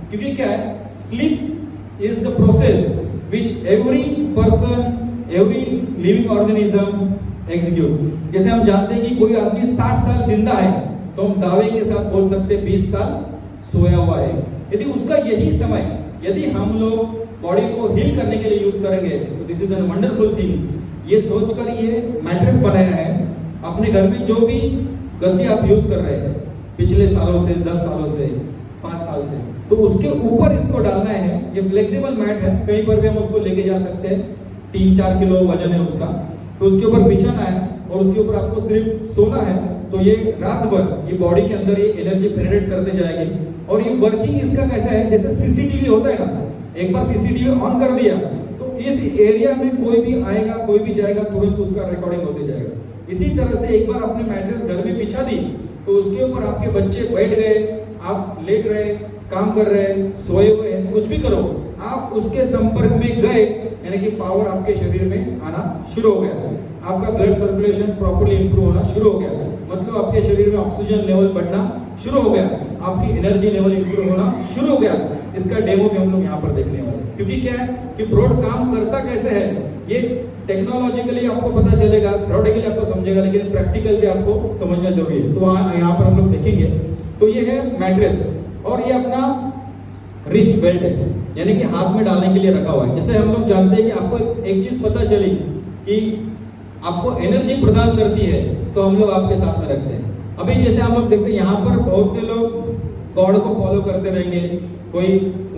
क्योंकि क्या है, sleep is the process which every person every living organism execute. जैसे हम जानते हैं कि कोई आदमी 60 साल जिंदा है तो हम दावे के साथ बोल सकते हैं 20 साल सोया हुआ है। यदि उसका यही समय यदि हम लोग बॉडी को हील करने के लिए यूज करेंगे तो this is a wonderful thing. ये सोचकर ये मैट्रेस बनाया है। अपने घर में जो भी गद्दी आप यूज कर रहे हैं पिछले सालों से, 10 सालों से, 5 साल से, तो उसके ऊपर इसको डालना है। ये फ्लेक्सिबल मैट है, कहीं पर भी हम उसको लेके जा सकते हैं। 3-4 किलो वजन है उसका। तो उसके ऊपर बिछाना है और उसके ऊपर आपको सिर्फ सोना है। तो ये रात भर ये बॉडी के अंदर ये एनर्जी पेनिट्रेट करते जाएगी। और ये वर्किंग इसका कैसा है, जैसे सीसीटीवी होता है ना, एक बार सीसीटीवी ऑन कर दिया तो इस एरिया में कोई भी आएगा कोई भी जाएगा तुरंत उसका रिकॉर्डिंग होते जाएगा। इसी तरह से एक बार आपने मैट्रेस घर में बिछा दी तो उसके ऊपर आपके बच्चे बैठ गए, आप लेट रहे, काम कर रहे, सोए हुए हैं, कुछ भी करो, आप उसके संपर्क में गए यानी कि पावर आपके शरीर में आना शुरू हो गया। आपका ब्लड सर्कुलेशन प्रॉपर्ली इंप्रूव होना शुरू हो गया, मतलब आपके शरीर में ऑक्सीजन लेवल बढ़ना शुरू हो गया, आपकी एनर्जी लेवल इंप्रूव होना शुरू हो गया। इसका डेमो भी हम लोग यहाँ पर देखने वाले हैं। क्योंकि क्या है कि ब्रोड काम करता कैसे है ये टेक्नोलॉजिकली आपको पता चलेगा, थ्योरेटिकली आपको समझेगा, लेकिन प्रैक्टिकल भी आपको समझना जरूरी है। तो यहाँ पर हम लोग देखेंगे। तो ये है मैट्रेस और ये अपना रिस्ट बेल्ट है, यानी कि हाथ में डालने के लिए रखा हुआ है। जैसे हम लोग जानते हैं कि आपको एक चीज पता चली कि आपको एनर्जी प्रदान करती है तो हम लोग आपके साथ में रखते हैं। अभी जैसे हम लोग देखते हैं यहाँ पर बहुत से लोग गॉड को फॉलो करते रहेंगे, कोई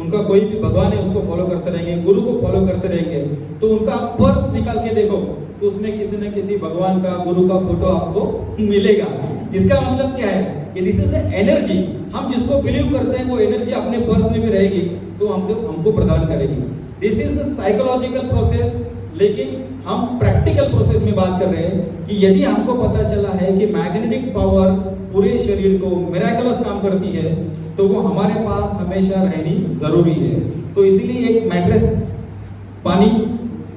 उनका कोई भी भगवान है उसको फॉलो करते रहेंगे, गुरु को फॉलो करते रहेंगे। तो उनका पर्स निकाल के देखो तो उसमें किसी न किसी भगवान का, गुरु का फोटो आपको मिलेगा। इसका मतलब क्या है कि दिस इज एनर्जी। हम जिसको बिलीव करते हैं वो एनर्जी अपने पर्स में भी रहेगी तो हमको प्रदान करेगी। This is the psychological process. लेकिन हम प्रैक्टिकल प्रोसेस में बात कर रहे हैं कि यदि हमको पता चला है कि मैग्नेटिक पावर पूरे शरीर को मिराकुलस काम करती है तो वो हमारे पास हमेशा रहनी जरूरी है। तो इसीलिए एक मैट्रेस, पानी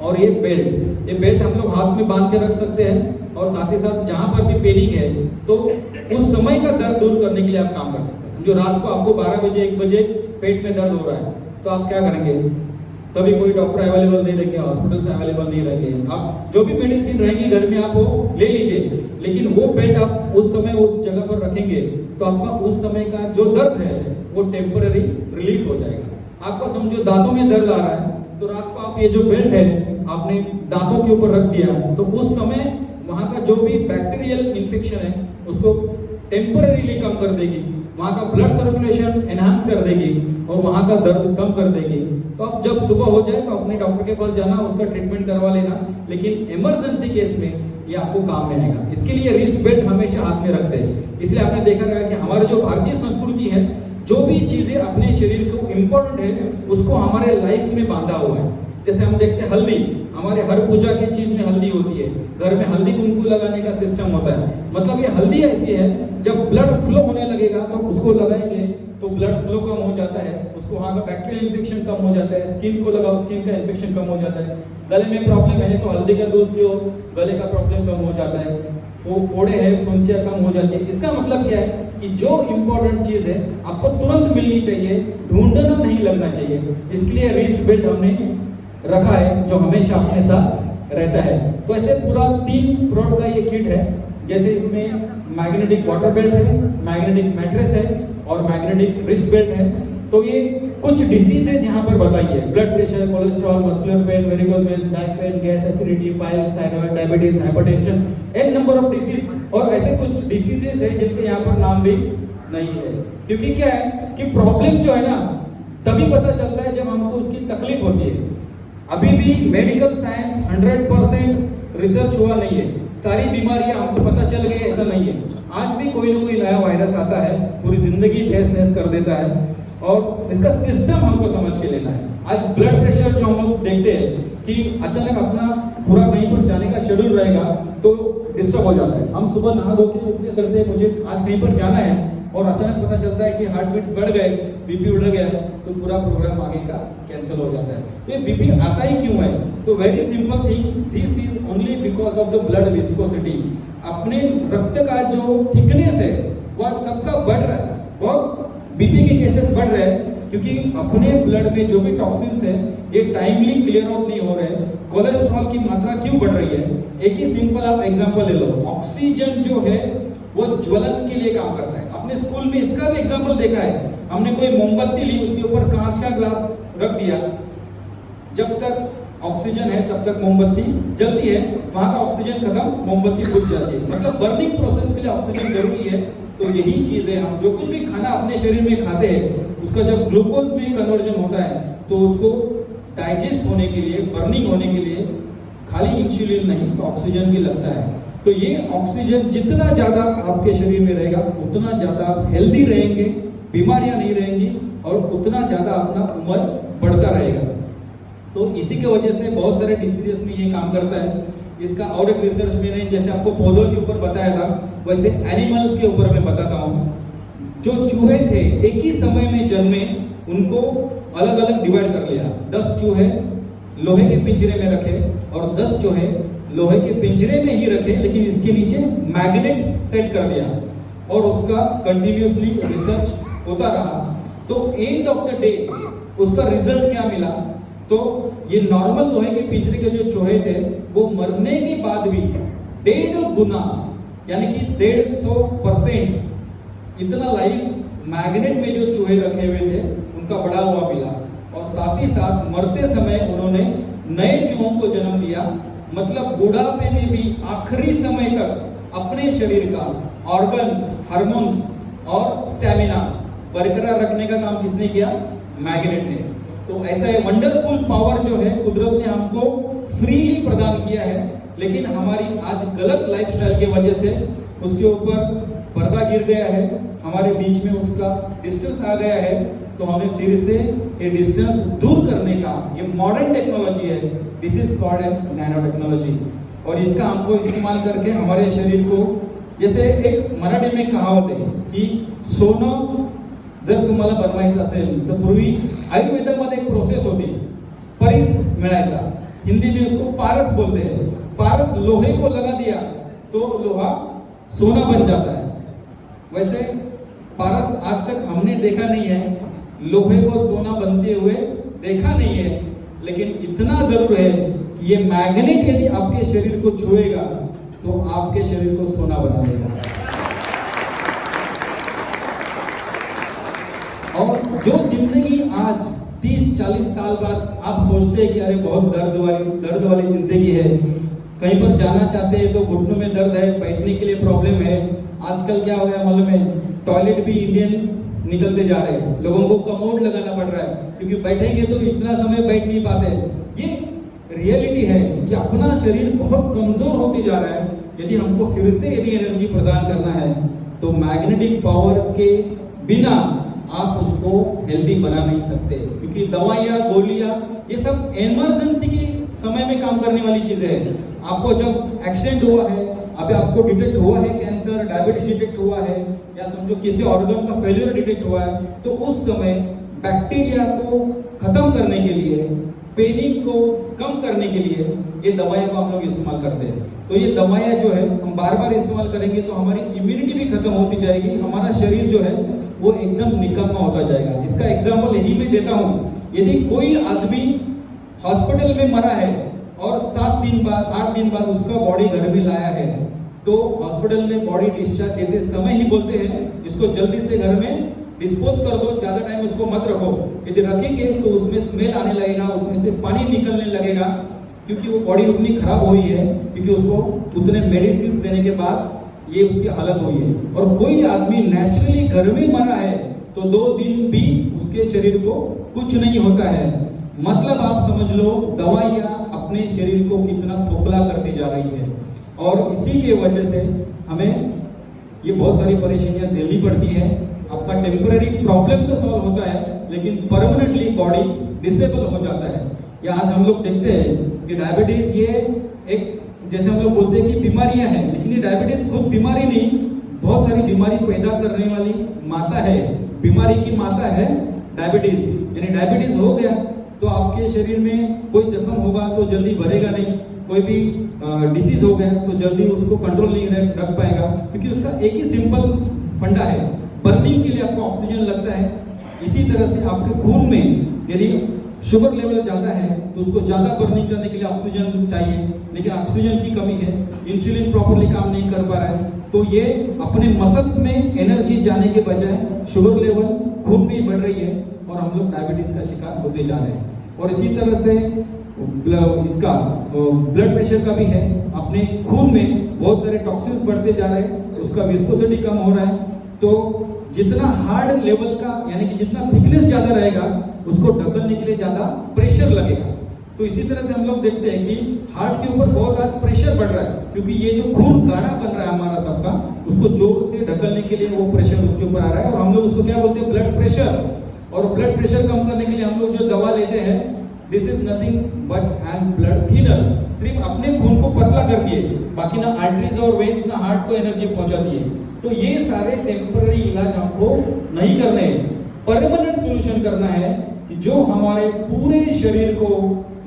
और ये बेल्ट हम लोग हाथ में बांध के रख सकते हैं और साथ ही साथ जहां पर भी पेनिंग है तो उस समय का दर्द दूर करने के लिए आप काम कर सकते हैं। समझो रात को आपको 12 बजे 1 बजे पेट में दर्द हो रहा है तो आप क्या करेंगे, तभी कोई डॉक्टर अवेलेबल नहीं रहेंगे, हॉस्पिटल से अवेलेबल नहीं रहेंगे, आप जो भी मेडिसिन रहेंगी घर में आप वो ले लीजिए। लेकिन वो बेल्ट आप उस समय उस जगह पर रखेंगे तो आपका उस समय का जो दर्द है वो टेम्पररी रिलीफ हो जाएगा। आपको समझो दांतों में दर्द आ रहा है तो रात को आप ये जो बेल्ट है आपने दांतों के ऊपर रख दिया तो उस समय वहां का जो भी बैक्टीरियल इन्फेक्शन है उसको टेम्पररीली कम कर देगी, वहां का ब्लड सर्कुलेशन एनहांस कर देगी और वहां का दर्द कम कर देगी। तो अब जब सुबह हो जाए तो अपने डॉक्टर के पास जाना, उसका ट्रीटमेंट करवा लेना। लेकिन इमरजेंसी केस में ये आपको काम में आएगा। इसके लिए रिस्ट बेल्ट हमेशा हाथ में रखते हैं। इसलिए आपने देखा रहेगा कि हमारे जो भारतीय संस्कृति है, जो भी चीजें अपने शरीर को इम्पोर्टेंट है उसको हमारे लाइफ में बांधा हुआ है। जैसे हम देखते हैं हल्दी, हमारे हर पूजा की चीज में हल्दी होती है, घर में हल्दी कुमकुम लगाने का सिस्टम होता है। मतलब ये हल्दी ऐसी है जब ब्लड फ्लो होने लगेगा तो उसको लगाएंगे तो ब्लड फ्लो कम हो जाता है, उसको वहाँ का बैक्टीरियल इन्फेक्शन कम हो जाता है, स्किन को लगाओ स्किन का इन्फेक्शन कम हो जाता है, गले में प्रॉब्लम है तो हल्दी का दूध पियो, गले का प्रॉब्लम कम हो जाता है, फोड़े हैं फुंसियाँ कम हो जाती है। इसका मतलब क्या है कि जो इम्पोर्टेंट चीज है आपको तुरंत मिलनी चाहिए, ढूंढना नहीं लगना चाहिए। इसके लिए रिस्ट बेल्ट हमने रखा है जो हमेशा अपने साथ रहता है। तो ऐसे पूरा 3 प्रोडक्ट का ये किट है। जैसे इसमें मैग्नेटिक वाटर बेल्ट है, मैग्नेटिक मैट्रेस है और मैग्नेटिक रिस्ट बेल्ट है। तो ये कुछ डिसीजेज यहाँ पर बताइए, blood pressure, cholesterol, muscular pain, varicose veins, back pain, gas, acidity, piles, thyroid, diabetes, hypertension, an number of disease. और ऐसे कुछ डिसीजेज है जिनके यहाँ पर नाम भी नहीं है, क्योंकि क्या है कि प्रॉब्लम जो है ना तभी पता चलता है जब हमको उसकी तकलीफ होती है। अभी भी मेडिकल साइंस 100% रिसर्च हुआ नहीं है, सारी बीमारियां हमको पता चल गई ऐसा नहीं है। आज भी कोई ना कोई नया वायरस आता है, पूरी जिंदगी तहस नहस कर देता है और इसका सिस्टम हमको समझ के लेना है। आज ब्लड प्रेशर जो हम लोग देखते हैं कि अचानक अपना पूरा कहीं पर जाने का शेड्यूल रहेगा तो डिस्टर्ब हो जाता है। हम सुबह नहा धो के उठते करते हैं, मुझे आज कहीं पर जाना है और अचानक पता चलता है कि हार्ट बीट्स बढ़ गए, बीपी उड़ गया, तो पूरा प्रोग्राम आगे का कैंसिल हो जाता है। ये बीपी आता ही क्यों है? तो very simple thing, this is only because of the blood viscosity. अपने रक्त का जो थिकनेस है वह सबका बढ़ रहा है और बीपी के केसेस बढ़ रहे हैं क्योंकि अपने ब्लड में जो भी टॉक्सिन्स है ये टाइमली क्लियर आउट नहीं हो रहे। कोलेस्ट्रॉल की मात्रा क्यों बढ़ रही है? एक ही सिंपल आप एग्जांपल ले लो, ऑक्सीजन जो है वो ज्वलन के लिए काम करता है। अपने स्कूल में इसका भी एग्जांपल देखा है, हमने कोई मोमबत्ती ली, उसके ऊपर कांच का ग्लास रख दिया, जब तक ऑक्सीजन है तब तक मोमबत्ती जलती है, वहां का ऑक्सीजन खत्म, मोमबत्ती बुझ जाती है। मतलब बर्निंग प्रोसेस के लिए ऑक्सीजन जरूरी है। तो यही चीज है, हम जो कुछ भी खाना अपने शरीर में खाते हैं उसका जब ग्लूकोज में कन्वर्जन होता है तो उसको डाइजेस्ट होने के लिए, बर्निंग होने के लिए खाली इंसुलिन नहीं तो ऑक्सीजन भी लगता है। तो ये ऑक्सीजन जितना ज्यादा आपके शरीर में रहेगा उतना ज्यादा आप हेल्दी रहेंगे, बीमारियां नहीं रहेंगी और उतना ज्यादा अपना उम्र बढ़ता रहेगा। तो इसी की वजह से बहुत सारे डिसीजेस में ये काम करता है। इसका और एक रिसर्च मैंने जैसे आपको पौधों के ऊपर बताया था वैसे एनिमल्स के ऊपर मैं बताता हूँ। जो चूहे थे एक ही समय में जन्मे, उनको अलग अलग डिवाइड कर लिया। 10 चूहे लोहे के पिंजरे में रखे और 10 चूहे लोहे के पिंजरे में ही रखे, लेकिन इसके नीचे मैग्नेट सेट कर दिया और उसका कंटिन्यूअसली रिसर्च होता रहा। तो एंड ऑफ द डे उसका रिजल्ट क्या मिला? तो ये नॉर्मल लोहे के पिंजरे के जो चूहे थे वो मरने के बाद भी 1.5 गुना यानी कि 150% इतना लाइफ मैग्नेट में जो चूहे रखे हुए थे उनका बढ़ा हुआ मिला। और साथ ही साथ मरते समय उन्होंने नए चूहों को जन्म दिया। मतलब बुढ़ापे में भी आखिरी समय तक अपने शरीर का ऑर्गन्स, हार्मोन्स और स्टैमिना बरकरार रखने का काम किसने किया? मैग्नेट ने। तो ऐसा ये वंडरफुल पावर जो है कुदरत ने हमको फ्रीली प्रदान किया है, लेकिन हमारी आज गलत लाइफस्टाइल की वजह से उसके ऊपर पर्दा गिर गया है, हमारे बीच में उसका डिस्टेंस आ गया है। तो हमें फिर से ये डिस्टेंस दूर करने का ये मॉडर्न टेक्नोलॉजी है, this is called an nano technology. और इसका हमको इस्तेमाल करके हमारे शरीर को, जैसे एक मराठी में कहावत है की सोनं जर तुम्हाला बनवायचं असेल तर पूर्वी आयुर्वेदामध्ये एक प्रोसेस होती, परिस मिळायचा, हिंदी में उसको पारस बोलते हैं। पारस लोहे को लगा दिया तो लोहा सोना बन जाता है। वैसे पारस आज तक हमने देखा नहीं है, लोहे को सोना बनते हुए देखा नहीं है, लेकिन इतना जरूर है कि ये मैग्नेट यदि आपके शरीर को छुएगा तो आपके शरीर को सोना बना देगा। और जो जिंदगी आज 30-40 साल बाद आप सोचते हैं कि अरे बहुत दर्द वाली जिंदगी है, कहीं पर जाना चाहते हैं तो घुटनों में दर्द है, बैठने के लिए प्रॉब्लम है। आजकल क्या हो गया मालूम है, टॉयलेट भी इंडियन निकलते जा रहे हैं, लोगों को कमोड लगाना पड़ रहा है क्योंकि बैठेंगे तो इतना समय बैठ नहीं पाते। ये रियलिटी है कि अपना शरीर बहुत कमजोर होते जा रहा है। यदि हमको फिर से यदि एनर्जी प्रदान करना है तो मैग्नेटिक पावर के बिना आप उसको हेल्दी बना नहीं सकते, क्योंकि दवाइयाँ, गोलियाँ ये सब इमरजेंसी के समय में काम करने वाली चीजें हैं। आपको जब एक्सीडेंट हुआ है, अभी आपको डिटेक्ट हुआ है कैंसर, डायबिटीज डिटेक्ट हुआ है, या समझो किसी ऑर्गन का फेलियर डिटेक्ट हुआ है, तो उस समय बैक्टीरिया को खत्म करने के लिए, पेनिंग को कम करने के लिए ये दवाइयों को हम लोग इस्तेमाल करते हैं। तो ये दवाइयाँ जो है हम बार बार इस्तेमाल करेंगे तो हमारी इम्यूनिटी भी खत्म होती जाएगी, हमारा शरीर जो है वो एकदम निकम्मा होता जाएगा। इसका एग्जाम्पल यही मैं देता हूँ, यदि कोई आदमी हॉस्पिटल में मरा है और 7 दिन बाद 8 दिन बाद उसका बॉडी घर में लाया है, तो हॉस्पिटल में बॉडी डिस्चार्ज देते समय ही बोलते हैं इसको जल्दी से घर में डिस्पोज कर दो, ज्यादा टाइम उसको मत रखो। यदि रखेंगे तो उसमें स्मेल आने लगेगा, उसमें से पानी निकलने लगेगा, क्योंकि वो बॉडी उतनी खराब हुई है, क्योंकि उसको उतने मेडिसिन देने के बाद ये उसकी हालत हुई है। और कोई आदमी नेचुरली घर में मरा है तो 2 दिन भी उसके शरीर को कुछ नहीं होता है। मतलब आप समझ लो दवाइयाँ अपने शरीर को कितना खोखला करती जा रही है, और इसी के वजह से हमें ये बहुत सारी परेशानियां झेलनी पड़ती है। आपका टेम्पररी प्रॉब्लम तो सॉल्व होता है, लेकिन परमानेंटली बॉडी डिसेबल हो जाता है। या आज हम लोग देखते हैं कि डायबिटीज ये एक, जैसे हम लोग बोलते हैं कि बीमारियां हैं, लेकिन ये डायबिटीज खुद बीमारी नहीं, बहुत सारी बीमारी पैदा करने वाली माता है, बीमारी की माता है डायबिटीज। यानी डायबिटीज हो गया तो आपके शरीर में कोई जख्म होगा तो जल्दी भरेगा नहीं, कोई भी डिसीज हो गया तो जल्दी उसको कंट्रोल नहीं रख पाएगा, क्योंकि उसका एक ही सिंपल फंडा है, बर्निंग के लिए आपको ऑक्सीजन लगता है। इसी तरह से आपके खून में यदि शुगर लेवल ज़्यादा है तो उसको ज़्यादा बर्निंग करने के लिए ऑक्सीजन चाहिए, लेकिन ऑक्सीजन की कमी है, इंसुलिन प्रॉपरली काम नहीं कर पा रहा है, तो ये अपने मसल्स में एनर्जी जाने के बजाय शुगर लेवल खून में ही बढ़ रही है और हम लोग डायबिटीज का शिकार होते जा रहे हैं। और इसी तरह से इसका ब्लड प्रेशर का भी है, अपने खून में बहुत सारे टॉक्सिन्स बढ़ते जा रहे हैं, उसका विस्कोसिटी कम हो रहा है, तो जितना हार्ड लेवल का यानी कि जितना थिकनेस ज़्यादा रहेगा उसको ढकलने के लिए ज़्यादा प्रेशर लगेगा। तो इसी तरह से हम लोग देखते हैं कि हार्ट के ऊपर बहुत आज प्रेशर बढ़ रहा है, क्योंकि ये जो खून गाढ़ा बन रहा है हमारा सबका, उसको जोर से ढकलने के लिए वो प्रेशर उसके ऊपर आ रहा है, और हम लोग उसको क्या बोलते हैं, ब्लड प्रेशर। और ब्लड प्रेशर कम करने के लिए हम लोग जो दवा लेते हैं, this is nothing but an blood thinner, सिर्फ अपने खून को पतला कर दिए, बाकी ना आर्टरीज और वेन्स ना हार्ट को एनर्जी पहुंचाती है। तो ये सारे टेम्पररी इलाज हमको नहीं करने, परमानेंट सॉल्यूशन करना है कि जो हमारे पूरे शरीर को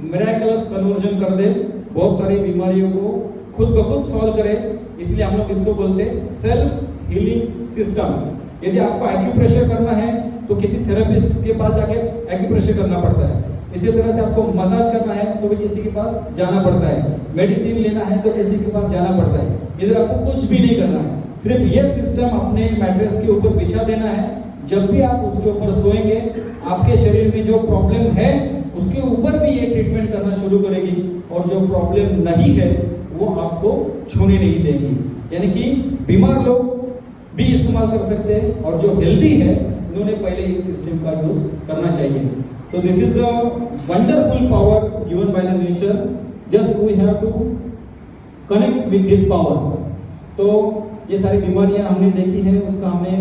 मिरेकलस कन्वर्जन कर दे, बहुत सारी बीमारियों को खुद ब खुद सॉल्व करे। इसलिए हम लोग इसको बोलते हैं सेल्फ हीलिंग सिस्टम। यदि आपको एक्यूप्रेशर करना है तो किसी थेरेपिस्ट के पास जाके एक्यूप्रेशर करना पड़ता है, इसी तरह से आपको मसाज करना है तो भी किसी के पास जाना पड़ता है, मेडिसिन लेना है तो किसी के पास जाना पड़ता है। इधर आपको कुछ भी नहीं करना है, सिर्फ ये सिस्टम अपने मैट्रेस के ऊपर बिछा देना है। जब भी आप उसके ऊपर सोएंगे, आपके शरीर में जो प्रॉब्लम है उसके ऊपर भी ये ट्रीटमेंट करना शुरू करेगी, और जो प्रॉब्लम नहीं है वो आपको छूने नहीं देगी। यानी कि बीमार लोग भी इस्तेमाल कर सकते हैं, और जो हेल्दी है उन्होंने पहले इस सिस्टम का यूज करना चाहिए। तो this is a wonderful power given by the nature, just we have to connect with this power. तो ये सारी बीमारियां हमने देखी है, उसका हमने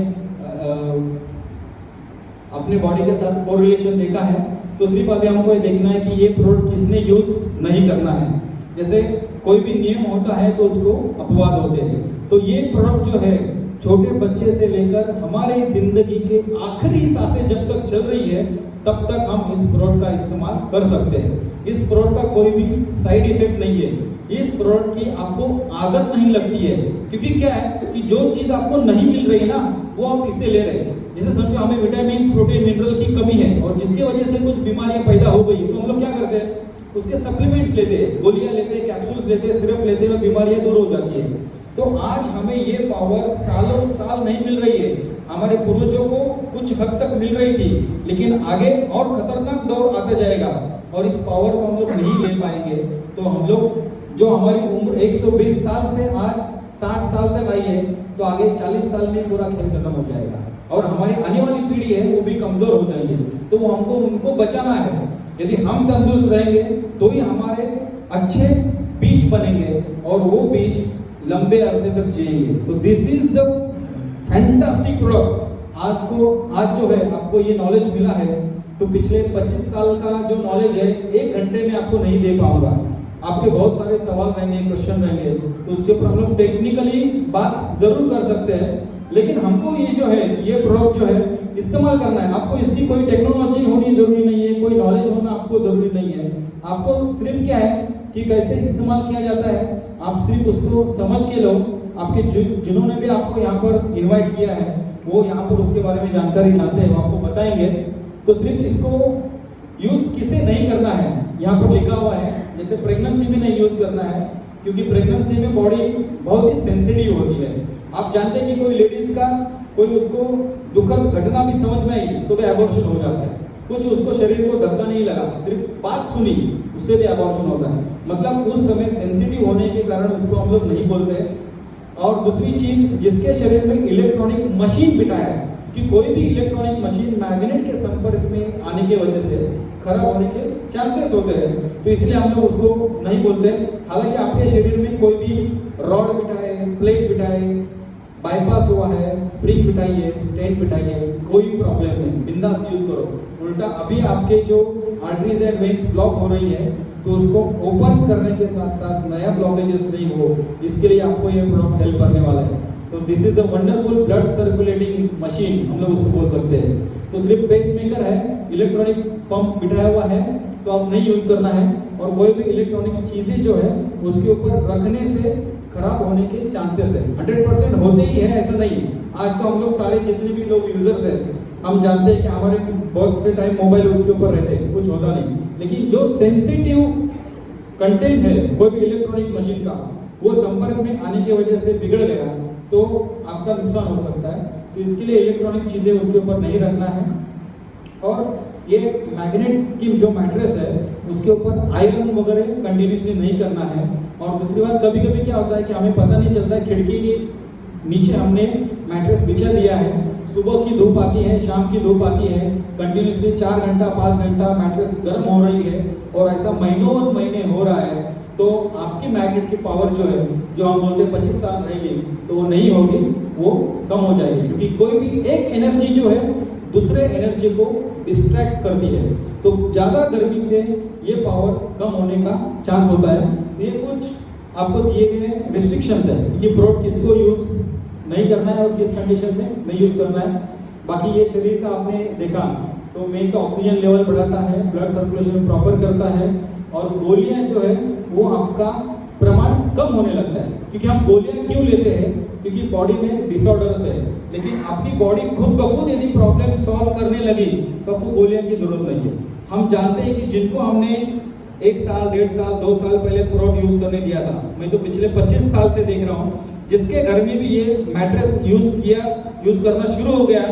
अपने बॉडी के साथ कोरिलेशन देखा है। तो सिर्फ अभी हमको ये देखना है कि ये प्रोडक्ट किसने यूज नहीं करना है। जैसे कोई भी नियम होता है तो उसको अपवाद होते हैं। तो ये प्रोडक्ट जो है, छोटे बच्चे से लेकर हमारे जिंदगी के आखिरी सांसें जब तक चल रही है तब तक हम इस प्रोडक्ट का इस्तेमाल कर सकते हैं। इस प्रोडक्ट का कोई भी साइड इफेक्ट नहीं है, इस प्रोडक्ट की आपको आदत नहीं लगती है, क्योंकि क्या है कि जो चीज आपको नहीं मिल रही है ना, वो आप इससे ले रहे हैं। जैसे समझो हमें विटामिन, प्रोटीन, मिनरल की कमी है और जिसकी वजह से कुछ बीमारियां पैदा हो गई, तो हम लोग क्या करते हैं, उसके सप्लीमेंट्स लेते हैं, गोलियां लेते हैं, कैप्सूल्स लेते हैं, सिरप लेते हैं और बीमारियां दूर हो जाती है। तो आज हमें ये पावर सालों साल नहीं मिल रही है, हमारे पूर्वजों को कुछ हद तक मिल रही थी, लेकिन आगे और खतरनाक दौर आता जाएगा और इस पावर को हम लोग नहीं ले पाएंगे। तो हम लोग जो हमारी उम्र 120 साल से आज 60 साल तक आई है, तो आगे 40 साल में पूरा खेल खत्म हो जाएगा और हमारी आने वाली पीढ़ी है वो भी कमजोर हो जाएंगे। तो वो हमको उनको बचाना है। यदि हम तंदुरुस्त रहेंगे तो ही हमारे अच्छे बीज बनेंगे और वो बीज लंबे अरसे तक जिएंगे। तो this is the fantastic product. आज जो है आपको ये नॉलेज मिला है, तो पिछले 25 साल का जो नॉलेज है 1 घंटे में आपको नहीं दे पाऊंगा। आपके बहुत सारे सवाल रहेंगे, क्वेश्चन रहेंगे, तो उसके ऊपर हम लोग टेक्निकली बात जरूर कर सकते हैं, लेकिन हमको ये जो है, ये प्रोडक्ट जो है इस्तेमाल करना है। आपको इसकी कोई टेक्नोलॉजी होनी जरूरी नहीं है, कोई नॉलेज होना आपको जरूरी नहीं है। आपको सिर्फ क्या है कि कैसे इस्तेमाल किया जाता है, आप सिर्फ उसको समझ के लो। आपके जिन्होंने भी आपको यहाँ पर इनवाइट किया है वो यहाँ पर उसके बारे में जानकारी जानते हैं, वो आपको बताएंगे। तो सिर्फ इसको यूज किसे नहीं करना है, यहाँ पर लिखा हुआ है जैसे प्रेगनेंसी में नहीं यूज करना है, क्योंकि प्रेगनेंसी में बॉडी बहुत ही सेंसिटिव होती है। आप जानते हैं कि कोई लेडीज का कोई उसको दुखद घटना भी समझ में आई तो वह एबॉर्शन हो जाता है। कुछ उसको शरीर को धक्का नहीं लगा, सिर्फ बात सुनी उससे भी एबॉर्शन होता है। मतलब उस समय सेंसिटिव होने के कारण उसको हम लोग नहीं बोलते। और दूसरी चीज, जिसके शरीर में इलेक्ट्रॉनिक मशीन बिठाया है, कि कोई भी इलेक्ट्रॉनिक मशीन मैग्नेट के संपर्क में आने की वजह से खराब होने के चांसेस होते हैं, तो इसलिए हम लोग उसको नहीं बोलते। हालांकि आपके शरीर में कोई भी रॉड बिठाए, प्लेट बिठाए, बाईपास हुआ है, स्प्रिंग बिठाई है, स्टेंट बिठाई है, कोई प्रॉब्लम नहीं, बिंदास यूज करो। उल्टा अभी आपके जो आर्टरीज एंड वेन्स ब्लॉक हो रही है तो उसको ओपन करने के साथ साथ नया ब्लॉकेजेस नहीं हो, इसके लिए आपको ये प्रोडक्ट हेल्प करने वाला है। तो this is the wonderful blood circulating machine, हम लोग उसको बोल सकते हैं। तो सिर्फ पेस मेकर है, इलेक्ट्रॉनिक पंप बिठाया हुआ है तो आप नहीं यूज करना है। और कोई भी इलेक्ट्रॉनिक चीजें जो है उसके ऊपर रखने से खराब होने के चांसेस है, 100% होते ही है, ऐसा नहीं है। आज तो हम लोग सारे जितने भी लोग यूजर्स हैं, हम जानते हैं कि हमारे बहुत से टाइम मोबाइल उसके ऊपर रहते हैं, कुछ होता नहीं। लेकिन जो सेंसिटिव कंटेंट है कोई भी इलेक्ट्रॉनिक मशीन का, वो संपर्क में आने की वजह से बिगड़ गया तो आपका नुकसान हो सकता है। तो इसके लिए इलेक्ट्रॉनिक चीजें उसके ऊपर नहीं रखना है। और ये मैग्नेट की जो मैट्रेस है उसके ऊपर आयरन वगैरह कंटिन्यूसली नहीं करना है। और दूसरी बात, कभी कभी क्या होता है कि हमें पता नहीं चलता है, खिड़की के नीचे हमने मैट्रेस बिछा दिया है, सुबह की धूप आती है, शाम की धूप आती है, कंटिन्यूसली 4 घंटा 5 घंटा मैट्रेस गर्म हो रही है और ऐसा महीनों और महीने हो रहा है, तो आपकी मैग्नेट की पावर जो है, जो हम बोलते हैं 25 साल रहेगी, तो वो नहीं होगी, वो कम हो जाएगी। क्योंकि कोई भी एक एनर्जी जो है दूसरे एनर्जी को डिस्ट्रैक्ट करती है, तो ज़्यादा गर्मी से ये पावर कम होने का चांस होता है। ये कुछ आपको दिए गए रिस्ट्रिक्शंस है कि प्रोडक्ट किसको यूज नहीं करना है और किस कंडीशन में नहीं यूज करना है। बाकी ये शरीर का आपने देखा तो मेन तो ऑक्सीजन लेवल बढ़ाता है, ब्लड सर्कुलेशन प्रॉपर करता है, और गोलियां जो है वो आपका प्रमाण कम होने लगता है। क्योंकि हम गोलियां क्यों लेते हैं, क्योंकि बॉडी में डिसऑर्डर्स है। लेकिन आपकी बॉडी खुद ब खुद यदि प्रॉब्लम सॉल्व करने लगी तो आपको गोलियां की जरूरत नहीं है। हम जानते हैं कि जिनको हमने 1 साल 1.5 साल 2 साल पहले प्रोडक्ट यूज करने दिया था, मैं तो पिछले 25 साल से देख रहा हूँ, जिसके घर में भी ये मैट्रेस यूज करना शुरू हो गया,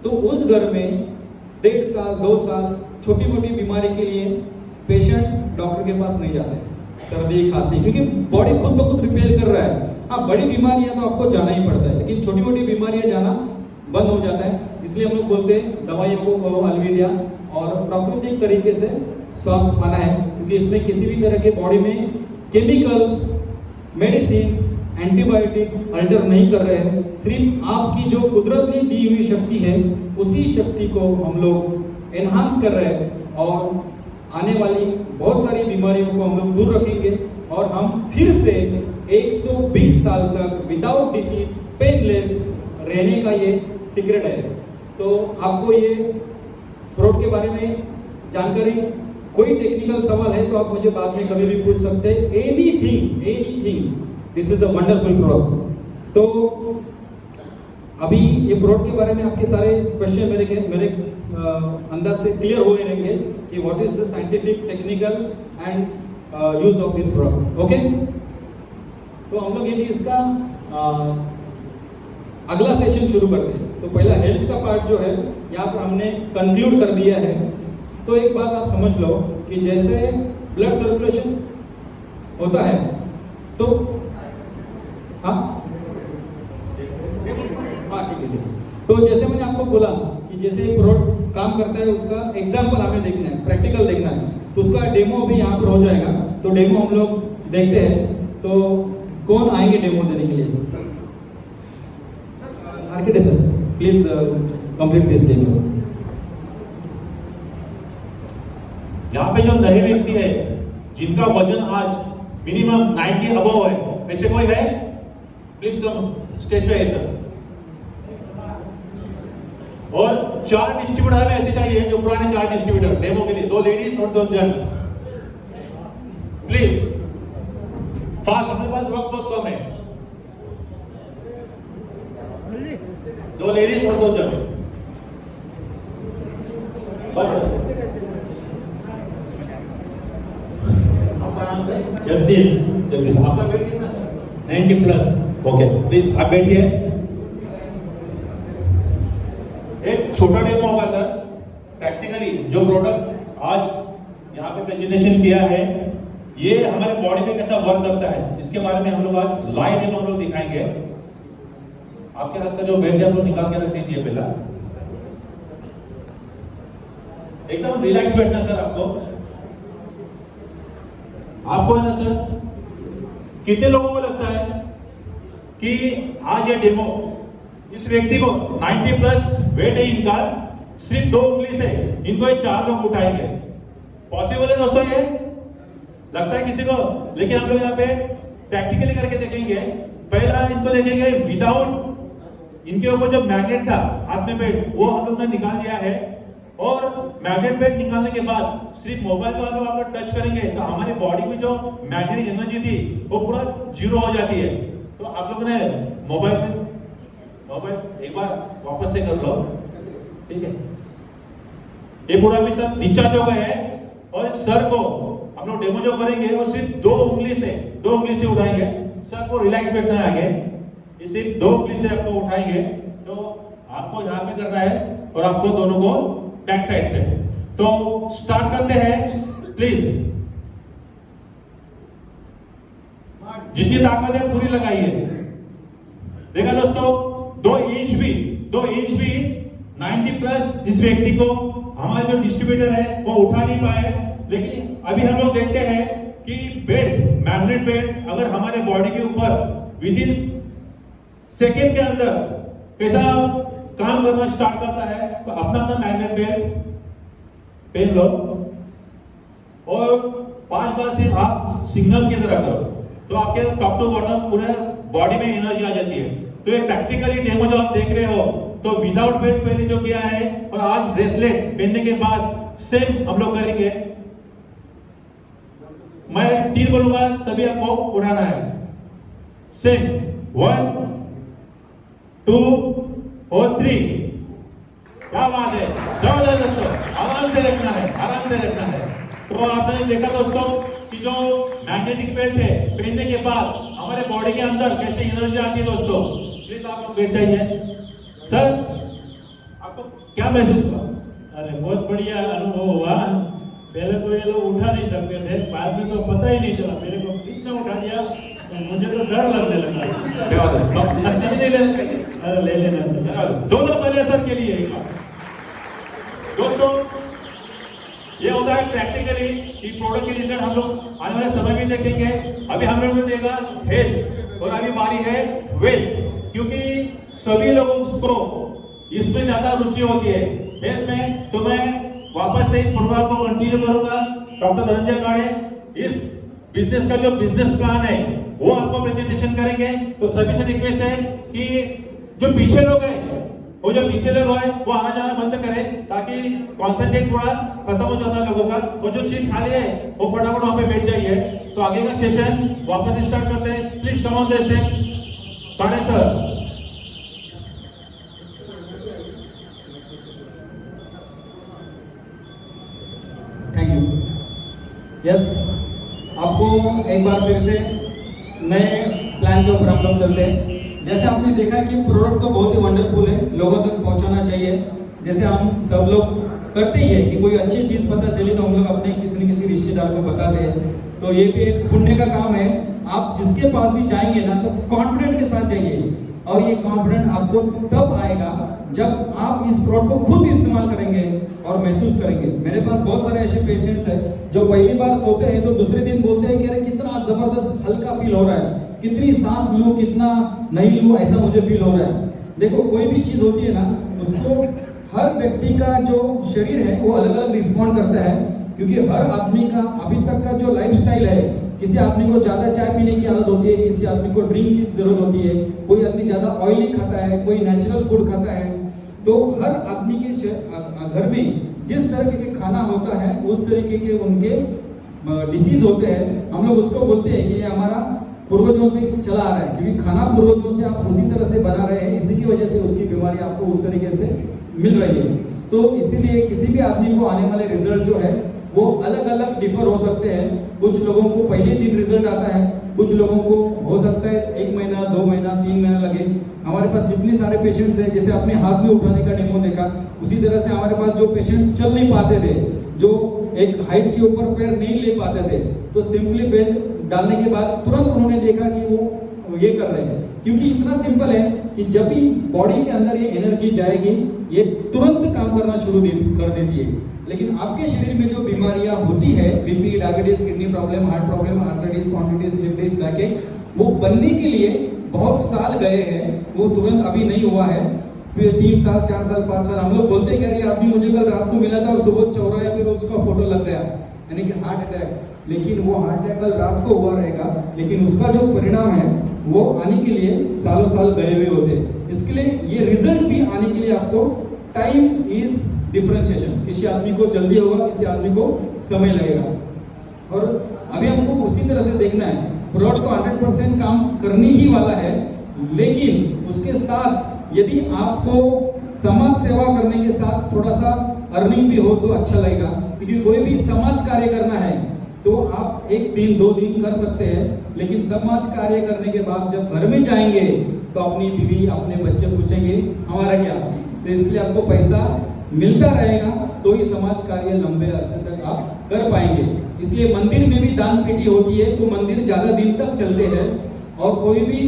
तो उस घर में 1.5 साल 2 साल छोटी मोटी बीमारी के लिए पेशेंट्स डॉक्टर के पास नहीं जाते, सर्दी खांसी, क्योंकि बॉडी खुद ब खुद रिपेयर कर रहा है। हाँ, बड़ी बीमारियां तो आपको जाना ही पड़ता है, लेकिन छोटी मोटी बीमारियां जाना बंद हो जाता है। इसलिए हम लोग बोलते हैं दवाइयों को अलविदा और प्राकृतिक तरीके से स्वास्थ्य पाना है, क्योंकि इसमें किसी भी तरह के बॉडी में केमिकल्स, मेडिसिन, एंटीबायोटिक अल्टर नहीं कर रहे हैं। सिर्फ आपकी जो कुदरत ने दी हुई शक्ति है, उसी शक्ति को हम लोग एनहांस कर रहे हैं और आने वाली बहुत सारी बीमारियों को हम लोग दूर रखेंगे और हम फिर से 120 साल तक विदाउट डिसीज, पेनलेस रहने का ये सीक्रेट है। तो आपको ये प्रोडक्ट के बारे में जानकारी, कोई टेक्निकल सवाल है तो आप मुझे बाद में कभी भी पूछ सकते हैं। Anything, this is the wonderful product. तो अभी ये प्रोडक्ट के बारे में आपके सारे क्वेश्चन मेरे अंदाज से क्लियर हो रहेंगे कि what is the scientific, technical and use of this product. Okay, तो हम लोग यदि इसका अगला सेशन शुरू करते हैं, तो पहला हेल्थ का पार्ट जो है यहाँ पर हमने कंक्लूड कर दिया है। तो एक बात आप समझ लो कि जैसे ब्लड सर्कुलेशन होता है तो हाँ ठीक है। तो जैसे मैंने आपको बोला कि जैसे प्रोडक्ट काम करता है, उसका एग्जाम्पल हमें देखना है, प्रैक्टिकल देखना है, तो उसका डेमो भी यहाँ पर हो जाएगा। तो डेमो हम लोग देखते हैं। तो कौन आएंगे डेमो देने के लिए? Architect sir, please complete this demo. यहाँ पे जो नए व्यक्ति है जिनका वजन आज मिनिमम 90 अबव है, ऐसे कोई है? प्लीज कम स्टेज पे है सर। और 4 डिस्ट्रीब्यूटर हमें ऐसे चाहिए जो पुराने 4 डिस्ट्रीब्यूटर डेमो के लिए, 2 लेडीज और 2 जेंट्स। प्लीज फास्ट, हमारे पास वक्त बहुत कम है। 2 लेडीज और 2 जेंट्स बस। 36 जगदीश, आपका वेट कितना है? 90 प्लस। ओके, प्लीज आप बैठिए। एक छोटा डेमो होगा सर, प्रैक्टिकली जो प्रोडक्ट आज यहाँ पे प्रेजेंटेशन किया है ये हमारे बॉडी में कैसा वर्क करता है इसके बारे में हम लोग आज लाइव डेमो हम लोग दिखाएंगे। आपके हाथ का जो बेल्ट है आप लोग निकाल के रख दीजिए पहला। एकदम रिलैक्स बैठना सर आपको है ना सर। कितने लोगों को लगता है कि आज ये डेमो इस व्यक्ति को 90 प्लस वेट है इनका, सिर्फ 2 उंगली से इनको ये 4 लोग उठाएंगे? पॉसिबल है दोस्तों ये? लगता है किसी को? लेकिन हम लोग यहाँ पे प्रैक्टिकली करके देखेंगे। पहला इनको देखेंगे विदाउट इनके ऊपर जो मैग्नेट था हाथ में बेल्ट वो हम लोग ने निकाल दिया है, और मैग्नेट बेल्ट निकालने के बाद सिर्फ मोबाइल को हम लोग टच करेंगे तो हमारी बॉडी में जो मैग्नेटिक एनर्जी थी वो पूरा जीरो हो जाती है। तो आप लोगों ने मोबाइल एक बार वापस से कर लो, ठीक है? ये पूरा भी सब रिचार्ज हो गया है, और सर को हम लोग डेमो जो करेंगे वो सिर्फ 2 उंगली से उठाएंगे। सर को रिलैक्स बैठना है आगे, ये सिर्फ 2 उंगली से आपको उठाएंगे। तो आपको यहाँ पे करना है और आपको दोनों को बैक साइड से। तो स्टार्ट करते हैं प्लीज। जितनी ताकत है पूरी लगाइए। देखा दोस्तों, 2 इंच भी 90 प्लस इस व्यक्ति को हमारे जो डिस्ट्रीब्यूटर है वो उठा नहीं पाए। लेकिन अभी हम लोग देखते हैं कि मैग्नेट बेल्ट अगर हमारे बॉडी के ऊपर विद इन सेकेंड के अंदर कैसा काम करना स्टार्ट करता है। तो अपना मैग्नेट बेल्ट पहन लो और 5 बार सिर्फ आप सिंगल की तरह करो, तो आपके टॉप टू बॉटम पूरे बॉडी में एनर्जी आ जाती है। तो ये प्रैक्टिकली डेमो जो आप देख रहे हो, तो विदाउट बेल्ट पहले जो किया है और आज ब्रेसलेट पहनने के बाद सेम हम लोग करेंगे। मैं 3 बोलूंगा तभी आपको उठाना है। सेम 1 2 और 3। क्या बात है, जबरदस्त दोस्तों। आराम से रखना है। तो आपने देखा दोस्तों कि जो मैग्नेटिक बेल्ट है पहनने के बाद हमारे बॉडी के अंदर कैसे एनर्जी आती है दोस्तों। प्लीज आप लोग बैठ जाइए। सर आपको क्या महसूस हुआ? अरे बहुत बढ़िया अनुभव हुआ। पहले तो ये लोग उठा नहीं सकते थे, बाद में तो पता ही नहीं चला, मेरे को इतना उठा दिया तो मुझे तो डर लगने लगा। क्या बात है, नहीं लेना चाहिए? अरे ले लेना चाहिए। दोनों पहले सर के लिए दोस्तों ये होता है प्रैक्टिकली कि प्रोडक्ट के रिजल्ट हम लोग आने वाले समय में देखेंगे। अभी हम लोगों ने देखा हेल्थ और अभी बारी है वेल्थ, क्योंकि सभी लोगों को इसमें ज्यादा रुचि होती है हेल्थ में। तो मैं वापस से इस प्रोग्राम को कंटिन्यू करूंगा। डॉक्टर धनंजय काड़े इस बिजनेस का जो बिजनेस प्लान है वो आपको प्रेजेंटेशन करेंगे। तो सभी से रिक्वेस्ट है कि जो पीछे लोग हैं वो आना जाना बंद करें, ताकि कॉन्सेंट्रेट पूरा खत्म हो जाता है लोगों का। और जो सीट खाली है वो फटाफट वहां पे बैठ जाइए। तो आगे का सेशन वापस स्टार्ट करते हैं। Please come on the stage. काड़े सर। Thank you. यस, आपको एक बार फिर से नए प्लान के ऊपर हम लोग चलते हैं। जैसे आपने देखा कि प्रोडक्ट तो बहुत ही वंडरफुल है, लोगों तक पहुंचाना चाहिए। जैसे हम सब लोग करते ही है कि कोई अच्छी चीज़ पता चली तो हम लोग अपने किसी न किसी रिश्तेदार को बता दें। तो ये भी एक पुण्य का काम है। आप जिसके पास भी जाएंगे ना तो कॉन्फिडेंट के साथ जाइए, और ये कॉन्फिडेंट आपको तब आएगा जब आप इस प्रोडक्ट को खुद इस्तेमाल करेंगे और महसूस करेंगे। मेरे पास बहुत सारे ऐसे पेशेंट्स हैं जो पहली बार सोते हैं तो दूसरे दिन बोलते हैं कि अरे कितना जबरदस्त हल्का फील हो रहा है, कितनी सांस लूं कितना नहीं लूं, ऐसा मुझे फील हो रहा है। देखो कोई भी चीज़ होती है ना, उसको हर व्यक्ति का जो शरीर है वो अलग अलग रिस्पॉन्ड करता है, क्योंकि हर आदमी का अभी तक का जो लाइफस्टाइल है, किसी आदमी को ज़्यादा चाय पीने की आदत होती है, किसी आदमी को ड्रिंक की जरूरत होती है, कोई आदमी ज़्यादा ऑयली खाता है, कोई नेचुरल फूड खाता है। तो हर आदमी के घर में जिस तरह के खाना होता है उस तरीके के उनके डिसीज होते हैं। हम लोग उसको बोलते हैं कि ये हमारा पूर्वजों से चला आ रहा है, क्योंकि खाना पूर्वजों से आप उसी तरह से बना रहे हैं, इसी की वजह से उसकी बीमारी आपको उस तरीके से मिल रही है। तो इसीलिए किसी भी आदमी को आने वाले रिजल्ट जो है वो अलग अलग डिफर हो सकते हैं। कुछ लोगों को पहले दिन रिजल्ट आता है, कुछ लोगों को हो सकता है 1 महीना, 2 महीना, 3 महीना लगे। हमारे पास जितने सारे पेशेंट्स हैं, जैसे आपने हाथ में उठाने का डेमो देखा, उसी तरह से हमारे पास जो पेशेंट चल नहीं पाते थे, जो एक हाइट के ऊपर पैर नहीं ले पाते थे, तो सिंपली बेल्ट डालने के बाद तुरंत उन्होंने देखा कि वो ये कर रहे हैं। क्योंकि इतना सिंपल है कि जब भी बॉडी के अंदर ये एनर्जी जाएगी, ये तुरंत काम करना शुरू कर देती है। लेकिन आपके शरीर में जो बीमारियां होती है, BP, diabetes, kidney problem, heart problem, arthritis, spondylitis, slip disc, backache, वो बनने के लिए बहुत साल गए हैं, वो तुरंत अभी नहीं हुआ है। फिर 3 साल, 4 साल, 5 साल, हम लोग बोलते कह रहे हैं आदमी मुझे कल रात को मिला था और सुबह चौराहे पे उसका फोटो लग गया, यानी कि हार्ट अटैक। लेकिन वो हार्ट अटैक कल रात को हुआ रहेगा, लेकिन उसका जो परिणाम है वो आने के लिए सालों साल गए हुए होते। इसके लिए ये रिजल्ट भी आने के लिए आपको टाइम इज डिफरेंशिएशन, किसी आदमी को जल्दी होगा, किसी आदमी को समय लगेगा। और अभी हमको उसी तरह से देखना है, प्रोडक्ट तो 100% काम करने ही वाला है, लेकिन उसके साथ यदि आपको समाज सेवा करने के साथ थोड़ा सा अर्निंग भी हो तो अच्छा लगेगा। क्योंकि कोई भी समाज कार्य करना है तो आप 1 दिन 2 दिन कर सकते हैं, लेकिन समाज कार्य करने के बाद जब घर में जाएंगे तो अपनी बीवी, अपने बच्चे पूछेंगे हमारा क्या। तो इसके लिए आपको पैसा मिलता रहेगा तो ही समाज कार्य लंबे अरसे तक आप कर पाएंगे। इसलिए मंदिर में भी दान पेटी होती है, तो मंदिर ज्यादा दिन तक चलते हैं। और कोई भी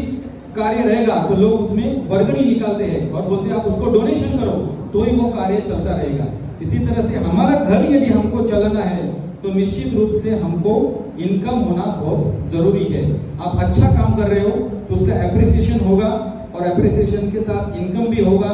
कार्य रहेगा तो लोग उसमें वर्गणी निकालते हैं और बोलते हैं आप उसको डोनेशन करो, तो ही वो कार्य चलता रहेगा। इसी तरह से हमारा घर यदि हमको चलाना है तो निश्चित रूप से हमको इनकम होना बहुत जरूरी है। आप अच्छा काम कर रहे हो तो उसका एप्रिसिएशन होगा, और एप्रिसिएशन के साथ इनकम भी होगा।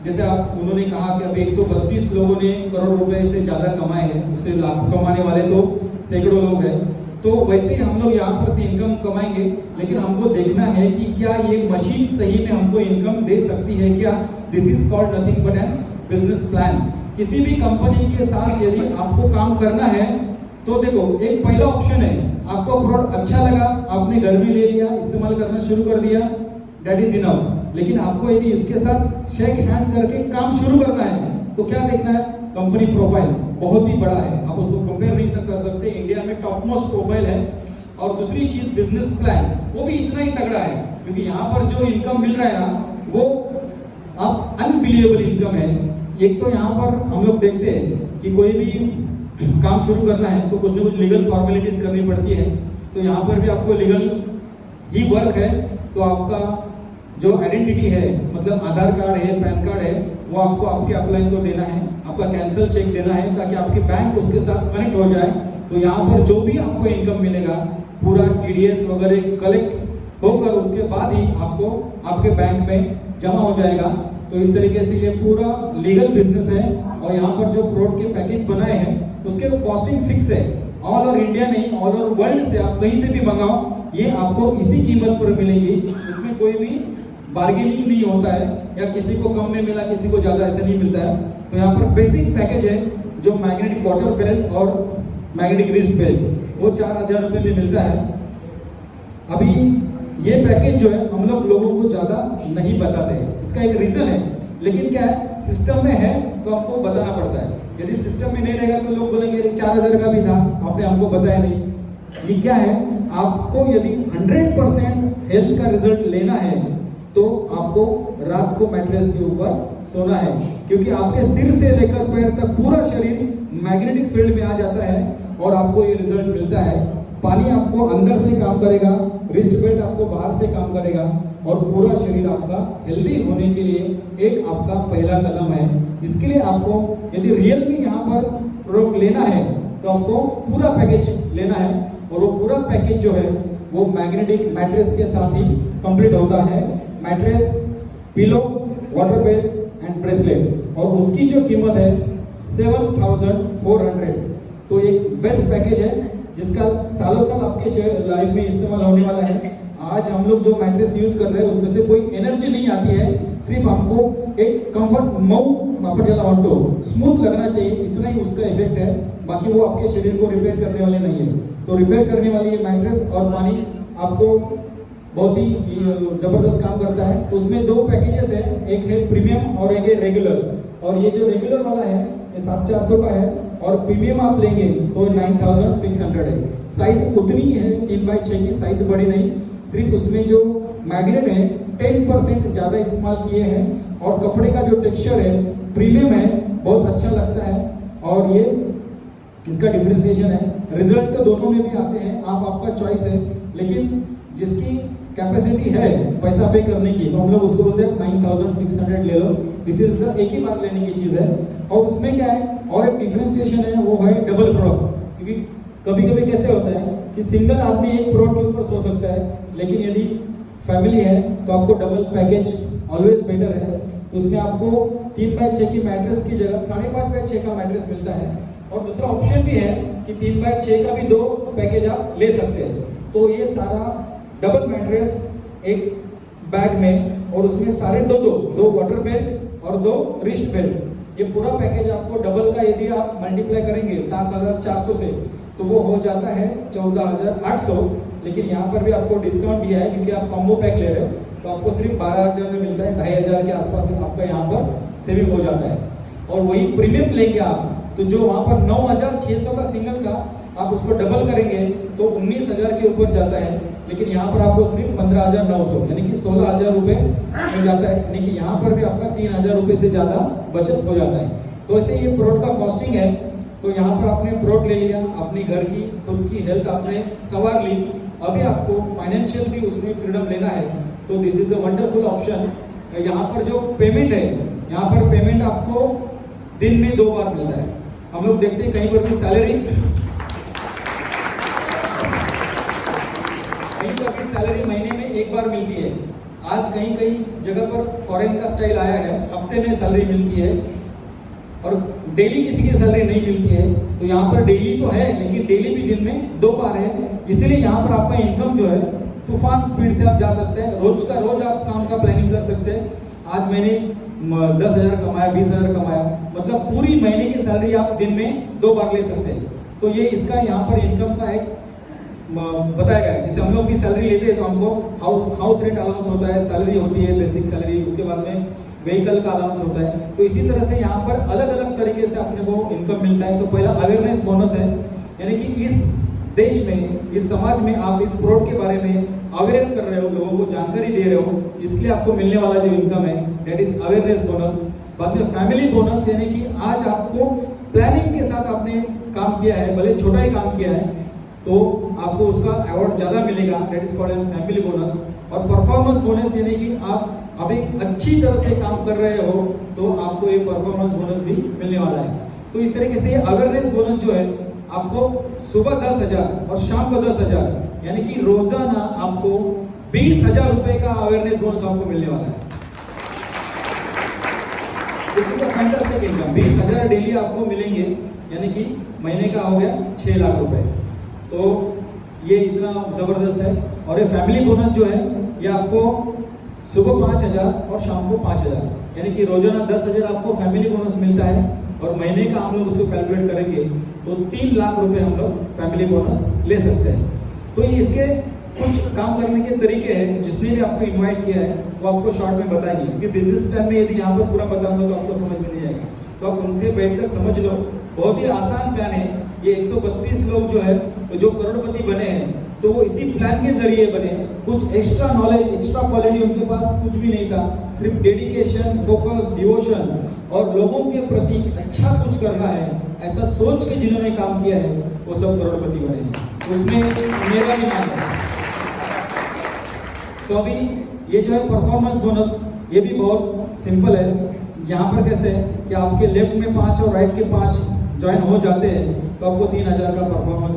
जैसे आप उन्होंने कहा कि अभी 132 लोगों ने करोड़ रुपए से ज़्यादा कमाए हैं, उससे लाखों कमाने वाले तो सैकड़ों लोग हैं। तो वैसे ही हम लोग यहाँ पर से इनकम कमाएंगे, लेकिन हमको देखना है कि क्या ये मशीन सही में हमको इनकम दे सकती है क्या। This is called nothing but an business plan. किसी भी कंपनी के साथ यदि आपको काम करना है तो देखो, एक पहला ऑप्शन है, आपको प्रोडक्ट अच्छा लगा, आपने घर में ले लिया, इस्तेमाल करना शुरू कर दिया, दैट इज इनफ। लेकिन आपको यदि इसके साथ शेक हैंड करके काम शुरू करना है तो क्या देखना है, कंपनी प्रोफाइल बहुत ही बड़ा है, आप उसको कंपेयर नहीं कर सकते, इंडिया में टॉप मोस्ट प्रोफाइल है। और दूसरी चीज बिजनेस प्लान, वो भी इतना ही तगड़ा है, क्योंकि यहाँ पर जो इनकम मिल रहा है ना, वो आप अनबिलीवेबल इनकम है। एक तो यहाँ पर हम लोग देखते हैं कि कोई भी काम शुरू करना है तो कुछ ना कुछ लीगल फॉर्मेलिटीज करनी पड़ती है, तो यहाँ पर भी आपको लीगल ही वर्क है। तो आपका जो आइडेंटिटी है, मतलब आधार कार्ड है, पैन कार्ड है, वो आपको आपके अपलाइन को देना है, आपका कैंसिल चेक देना है, ताकि आपके बैंक उसके साथ कनेक्ट हो जाए। तो यहाँ पर जो भी आपको इनकम मिलेगा पूरा TDS वगैरह कलेक्ट होकर उसके बाद ही आपको आपके बैंक में जमा हो जाएगा। तो इस तरीके से ये पूरा लीगल बिजनेस है। और यहाँ पर जो प्रोडक्ट के पैकेज बनाए हैं उसके कॉस्टिंग फिक्स है, ऑल ओवर इंडिया नहीं, ऑल ओवर वर्ल्ड से आप कहीं से भी मंगाओ, ये आपको इसी कीमत पर मिलेंगी। इसमें कोई भी बार्गेनिंग नहीं होता है, या किसी को कम में मिला किसी को ज़्यादा ऐसे नहीं मिलता है। तो यहाँ पर बेसिक पैकेज है जो मैग्नेटिक वाटर बेल्ट और मैग्नेटिक रिस्ट बेल्ट, वो 4000 रुपये में मिलता है। अभी ये पैकेज जो है हम लोगों को ज़्यादा नहीं बताते हैं, इसका एक रीज़न है, लेकिन क्या है, सिस्टम में है तो हमको बताना पड़ता है। यदि सिस्टम में नहीं रहेगा तो लोग बोलेंगे 4000 का भी था, आपने हमको बताया नहीं। ये क्या है, आपको यदि 100% हेल्थ का रिजल्ट लेना है तो आपको रात को मैट्रेस के ऊपर सोना है, क्योंकि आपके सिर से लेकर पैर तक पूरा शरीर मैग्नेटिक फील्ड में आ जाता है और आपको ये रिजल्ट मिलता है। पानी आपको अंदर से काम करेगा, रिस्ट बेल्ट आपको बाहर से काम करेगा, और पूरा शरीर आपका हेल्दी होने के लिए एक आपका पहला कदम है। इसके लिए आपको यदि रियल में यहाँ पर प्रोडक्ट लेना है तो आपको पूरा पैकेज लेना है, और वो पूरा पैकेज जो है वो मैग्नेटिक मैट्रेस के साथ ही कंप्लीट होता है। Mattress, pillow, water belt and bracelet, और उसकी जो कीमत है 7400। तो एक बेस्ट पैकेज है जिसका सालों साल आपके लाइफ में इस्तेमाल होने वाला है। आज हम लोग जो मैट्रेस यूज कर रहे हैं उसमें से कोई एनर्जी नहीं आती है, सिर्फ हमको एक कंफर्ट मऊ स्मूथ लगना चाहिए, इतना ही उसका इफेक्ट है। बाकी वो आपके शरीर को रिपेयर करने वाले नहीं है। तो रिपेयर करने वाली ये मैट्रेस और पानी आपको बहुत ही जबरदस्त काम करता है। उसमें 2 पैकेजेस है, एक है प्रीमियम और एक है रेगुलर। और ये जो रेगुलर वाला है ये 7400 का है, और प्रीमियम आप लेंगे तो 9600 है। साइज उतनी है, 3x6 की साइज बड़ी नहीं, सिर्फ उसमें जो मैग्नेट है 10% ज़्यादा इस्तेमाल किए हैं और कपड़े का जो टेक्सचर है प्रीमियम है, बहुत अच्छा लगता है और ये इसका डिफरेंशिएशन है। रिजल्ट तो दोनों में भी आते हैं, आपका चॉइस है, लेकिन जिसकी कैपेसिटी है पैसा पे करने की तो हम लोग उसको बोलते हैं 9600 ले लो। दिस इज द एक ही बार लेने की चीज़ है। और उसमें क्या है और एक डिफरेंशिएशन है, वो है डबल प्रोडक्ट। क्योंकि कभी कभी कैसे होता है कि सिंगल आदमी एक प्रोडक्ट के ऊपर सो सकता है, लेकिन यदि फैमिली है तो आपको डबल पैकेज ऑलवेज बेटर है। तो उसमें आपको 3x6 की मैट्रेस की जगह 5.5x6 का मैट्रेस मिलता है और दूसरा ऑप्शन भी है कि 3x6 का भी 2 पैकेज आप ले सकते हैं। तो ये सारा डबल मैट्रेस एक बैग में और उसमें सारे दो वाटर बेल्ट और 2 रिस्ट बेल्ट, ये पूरा पैकेज आपको डबल का यदि आप मल्टीप्लाई करेंगे 7400 से तो वो हो जाता है 14800। लेकिन यहाँ पर भी आपको डिस्काउंट दिया है क्योंकि आप कॉम्बो पैक ले रहे हो तो आपको सिर्फ 12000 में मिलता है, 2500 के आसपास आपका यहाँ पर सेविंग हो जाता है। और वही प्रीमियम लेंगे आप तो जो वहाँ पर 9600 का सिंगल था आप उसको डबल करेंगे तो 19000 के ऊपर जाता है, लेकिन यहाँ पर आपको सिर्फ 15900 यानी कि 16000 रुपये मिल जाता है। यानी कि यहाँ पर भी आपका 3000 रुपये से ज़्यादा बचत हो जाता है। तो ऐसे ये प्रोडक्ट का कॉस्टिंग है। तो यहाँ पर आपने प्रोडक्ट ले लिया, अपनी घर की खुद की हेल्थ आपने संवार ली, अभी आपको फाइनेंशियल भी उसमें फ्रीडम लेना है तो this is a wonderful option. यहाँ पर जो पेमेंट है, यहाँ पर पेमेंट आपको दिन में 2 बार मिलता है। हम लोग देखते हैं कहीं पर भी सैलरी महीने में 1 बार मिलती है। आज कहीं कहीं जगह पर फॉरेन का स्टाइल आया है, हफ्ते में सैलरी मिलती है और डेली किसी की सैलरी नहीं मिलती है। तो यहाँ पर डेली तो है लेकिन डेली भी दिन में 2 बार है, इसीलिए यहाँ पर आपका इनकम जो है तूफान स्पीड से आप जा सकते हैं। रोज का रोज आप काम का प्लानिंग कर सकते हैं। आज मैंने 10,000 कमाया, 20,000 कमाया, मतलब पूरी महीने की सैलरी आप दिन में 2 बार ले सकते हैं। तो ये इसका यहाँ पर इनकम का एक बताया गया है। जैसे हम लोग भी सैलरी लेते हैं तो हमको हाउस रेंट अलाउंस होता है, सैलरी होती है बेसिक सैलरी, उसके बाद में व्हीकल का अलाउंस होता है। तो इसी तरह से यहाँ पर अलग अलग तरीके से अपने को इनकम मिलता है। तो पहला अवेयरनेस बोनस है, यानी कि इस देश में, इस समाज में आप इस प्रोडक्ट के बारे में अवेयर कर रहे हो, लोगों को जानकारी दे रहे हो, इसके लिए आपको मिलने वाला जो इनकम है दैट इज अवेयरनेस बोनस। बाद में फैमिली बोनस, यानी कि आज आपको प्लानिंग के साथ आपने काम किया है, भले छोटा ही काम किया है तो आपको उसका अवार्ड ज़्यादा मिलेगा, that is called an family bonus. और परफॉर्मेंस बोनस, यानी कि आप अभी अच्छी तरह से काम कर रहे हो तो आपको ये परफॉर्मेंस बोनस भी मिलने वाला है। तो इस तरीके से अवेयरनेस बोनस जो है आपको सुबह 10,000 और शाम को 10,000, यानी कि रोजाना आपको 20,000 रुपए का अवेयरनेस बोनस आपको मिलने वाला है। This is a fantastic income. 20,000 daily आपको मिलेंगे, यानी कि महीने का हो गया 6 लाख रुपए। तो ये इतना जबरदस्त है। और ये फैमिली बोनस जो है ये आपको सुबह 5,000 और शाम को 5,000, यानी कि रोजाना 10,000 आपको फैमिली बोनस मिलता है और महीने का हम लोग उसको कैलकुलेट करेंगे तो 3 लाख रुपए हम लोग फैमिली बोनस ले सकते हैं। तो ये इसके कुछ काम करने के तरीके हैं, जिसने भी आपको इनवाइट किया है वो आपको शॉर्ट में बताएंगे, क्योंकि बिजनेस टाइम में यदि यहाँ पर पूरा बताऊंगा तो आपको समझ में नहीं आएगा। तो आप उनसे बैठकर समझ लो, बहुत ही आसान प्लान है। ये 132 लोग जो है जो करोड़पति बने हैं तो वो इसी प्लान के जरिए बने। कुछ एक्स्ट्रा नॉलेज, एक्स्ट्रा क्वालिटी उनके पास कुछ भी नहीं था, सिर्फ डेडिकेशन, फोकस, डिवोशन और लोगों के प्रति अच्छा कुछ करना है, ऐसा सोच के जिन्होंने काम किया है वो सब करोड़पति बने हैं। उसमें मेरा भी नाम है। तो अभी ये जो है परफॉर्मेंस बोनस, ये भी बहुत सिंपल है। यहाँ पर कैसे है कि आपके लेफ्ट में 5 और राइट के 5 ज्वाइन हो जाते हैं तो आपको 3,000 का परफॉर्मेंस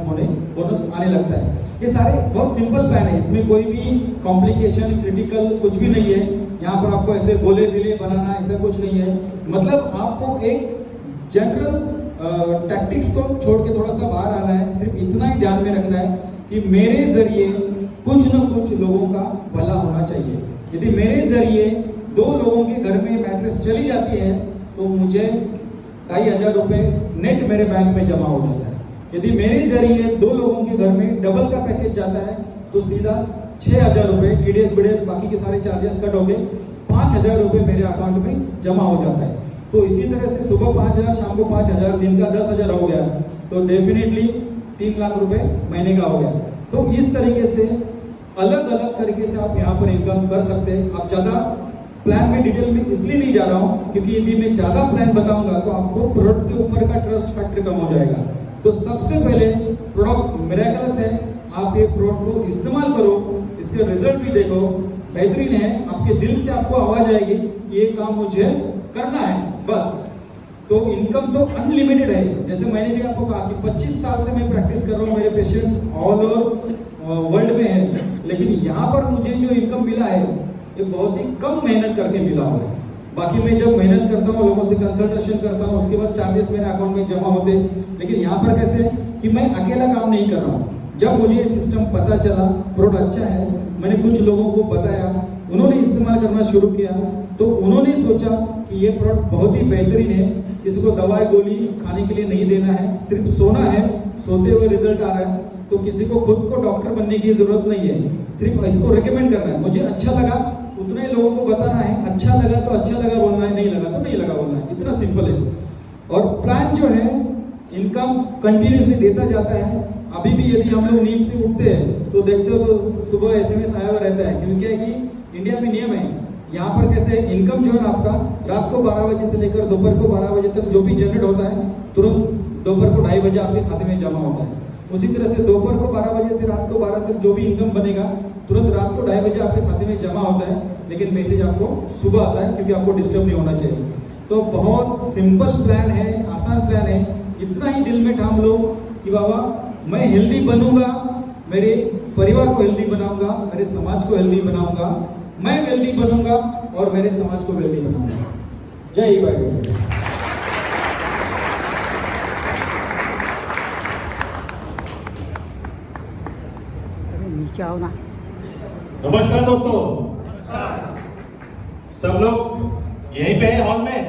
बोनस आने लगता है। ये सारे बहुत सिंपल प्लान है, इसमें कोई भी कॉम्प्लिकेशन, क्रिटिकल कुछ भी नहीं है। यहाँ पर आपको ऐसे गोले बिले बनाना ऐसा कुछ नहीं है। मतलब आपको एक जनरल टैक्टिक्स को छोड़ के थोड़ा सा बाहर आना है। सिर्फ इतना ही ध्यान में रखना है कि मेरे जरिए कुछ न कुछ लोगों का भला होना चाहिए। यदि मेरे जरिए 2 लोगों के घर में मैट्रेस चली जाती है तो मुझे 2,500 रुपये नेट मेरे बैंक में जमा हो जाता है। यदि मेरे जरिए 2 लोगों के घर में डबल का पैकेज जाता है तो सीधा 6,000 रुपये, टीडीएस बीडीएस बाकी के सारे चार्जेस कट होके 5,000 रुपये मेरे अकाउंट में जमा हो जाता है। तो इसी तरह से सुबह 5,000, शाम को 5,000, दिन का 10,000 हो गया, तो डेफिनेटली 3 लाख रुपए महीने का हो गया। तो इस तरीके से अलग अलग तरीके से आप यहाँ पर इनकम कर सकते हैं। आप ज़्यादा प्लान में डिटेल में इसलिए नहीं जा रहा हूँ क्योंकि यदि मैं ज़्यादा प्लान बताऊंगा तो आपको प्रोडक्ट के ऊपर का ट्रस्ट फैक्टर कम हो जाएगा। तो सबसे पहले प्रोडक्ट मिरेकलस है, आप ये प्रोडक्ट को इस्तेमाल करो, इसके रिजल्ट भी देखो, बेहतरीन है, आपके दिल से आपको आवाज आएगी कि ये काम मुझे करना है बस। तो इनकम तो अनलिमिटेड है। जैसे मैंने भी आपको कहा कि 25 साल से मैं प्रैक्टिस कर रहा हूँ, मेरे पेशेंट्स ऑल ओवर वर्ल्ड में हैं, लेकिन यहाँ पर मुझे जो इनकम मिला है ये बहुत ही कम मेहनत करके मिला हुआ है। बाकी मैं जब मेहनत करता हूँ, लोगों से कंसल्टेशन करता हूँ, उसके बाद चार्जेस मेरे अकाउंट में जमा होते हैं, लेकिन यहाँ पर कैसे है कि मैं अकेला काम नहीं कर रहा हूँ। जब मुझे ये सिस्टम पता चला, प्रोडक्ट अच्छा है, मैंने कुछ लोगों को बताया, उन्होंने इस्तेमाल करना शुरू किया, तो उन्होंने सोचा कि ये प्रोडक्ट बहुत ही बेहतरीन है, किसी को दवाई गोली खाने के लिए नहीं देना है, सिर्फ सोना है, सोते हुए रिजल्ट आ रहा है, तो किसी को खुद को डॉक्टर बनने की जरूरत नहीं है, सिर्फ इसको रिकमेंड करना है। मुझे अच्छा लगा उतना ही लोगों को बताना है, अच्छा लगा तो अच्छा लगा बोलना है, नहीं लगा तो नहीं लगा बोलना है, इतना सिंपल है। और प्लान जो है इनकम कंटिन्यूसली देता जाता है। अभी भी यदि हम लोग नींद से उठते हैं तो देखते हो तो सुबह SMS आया हुआ रहता है, क्योंकि क्या है कि इंडिया में नियम है, यहाँ पर कैसे इनकम जो है ना आपका रात को 12 बजे से लेकर दोपहर को 12 बजे तक जो भी जनरेट होता है तुरंत दोपहर को 2:30 बजे आपके खाते में जमा होता है। उसी तरह से दोपहर को 12 बजे से रात को 12 तक जो भी इनकम बनेगा तुरंत रात को 2:30 बजे आपके खाते में जमा होता है, लेकिन मैसेज आपको सुबह आता है क्योंकि आपको डिस्टर्ब नहीं होना चाहिए। तो बहुत सिंपल प्लान है, आसान प्लान है, इतना ही दिल में ठान लो कि बाबा मैं हेल्दी बनूंगा, मेरे परिवार को हेल्दी बनाऊंगा, मेरे समाज को हेल्दी बनाऊंगा, मैं हेल्दी बनूंगा और मेरे समाज को हेल्दी बनाऊंगा। जय भाई। नीचे आओ ना। नमस्कार दोस्तों, सब लोग यहीं पे है हॉल में।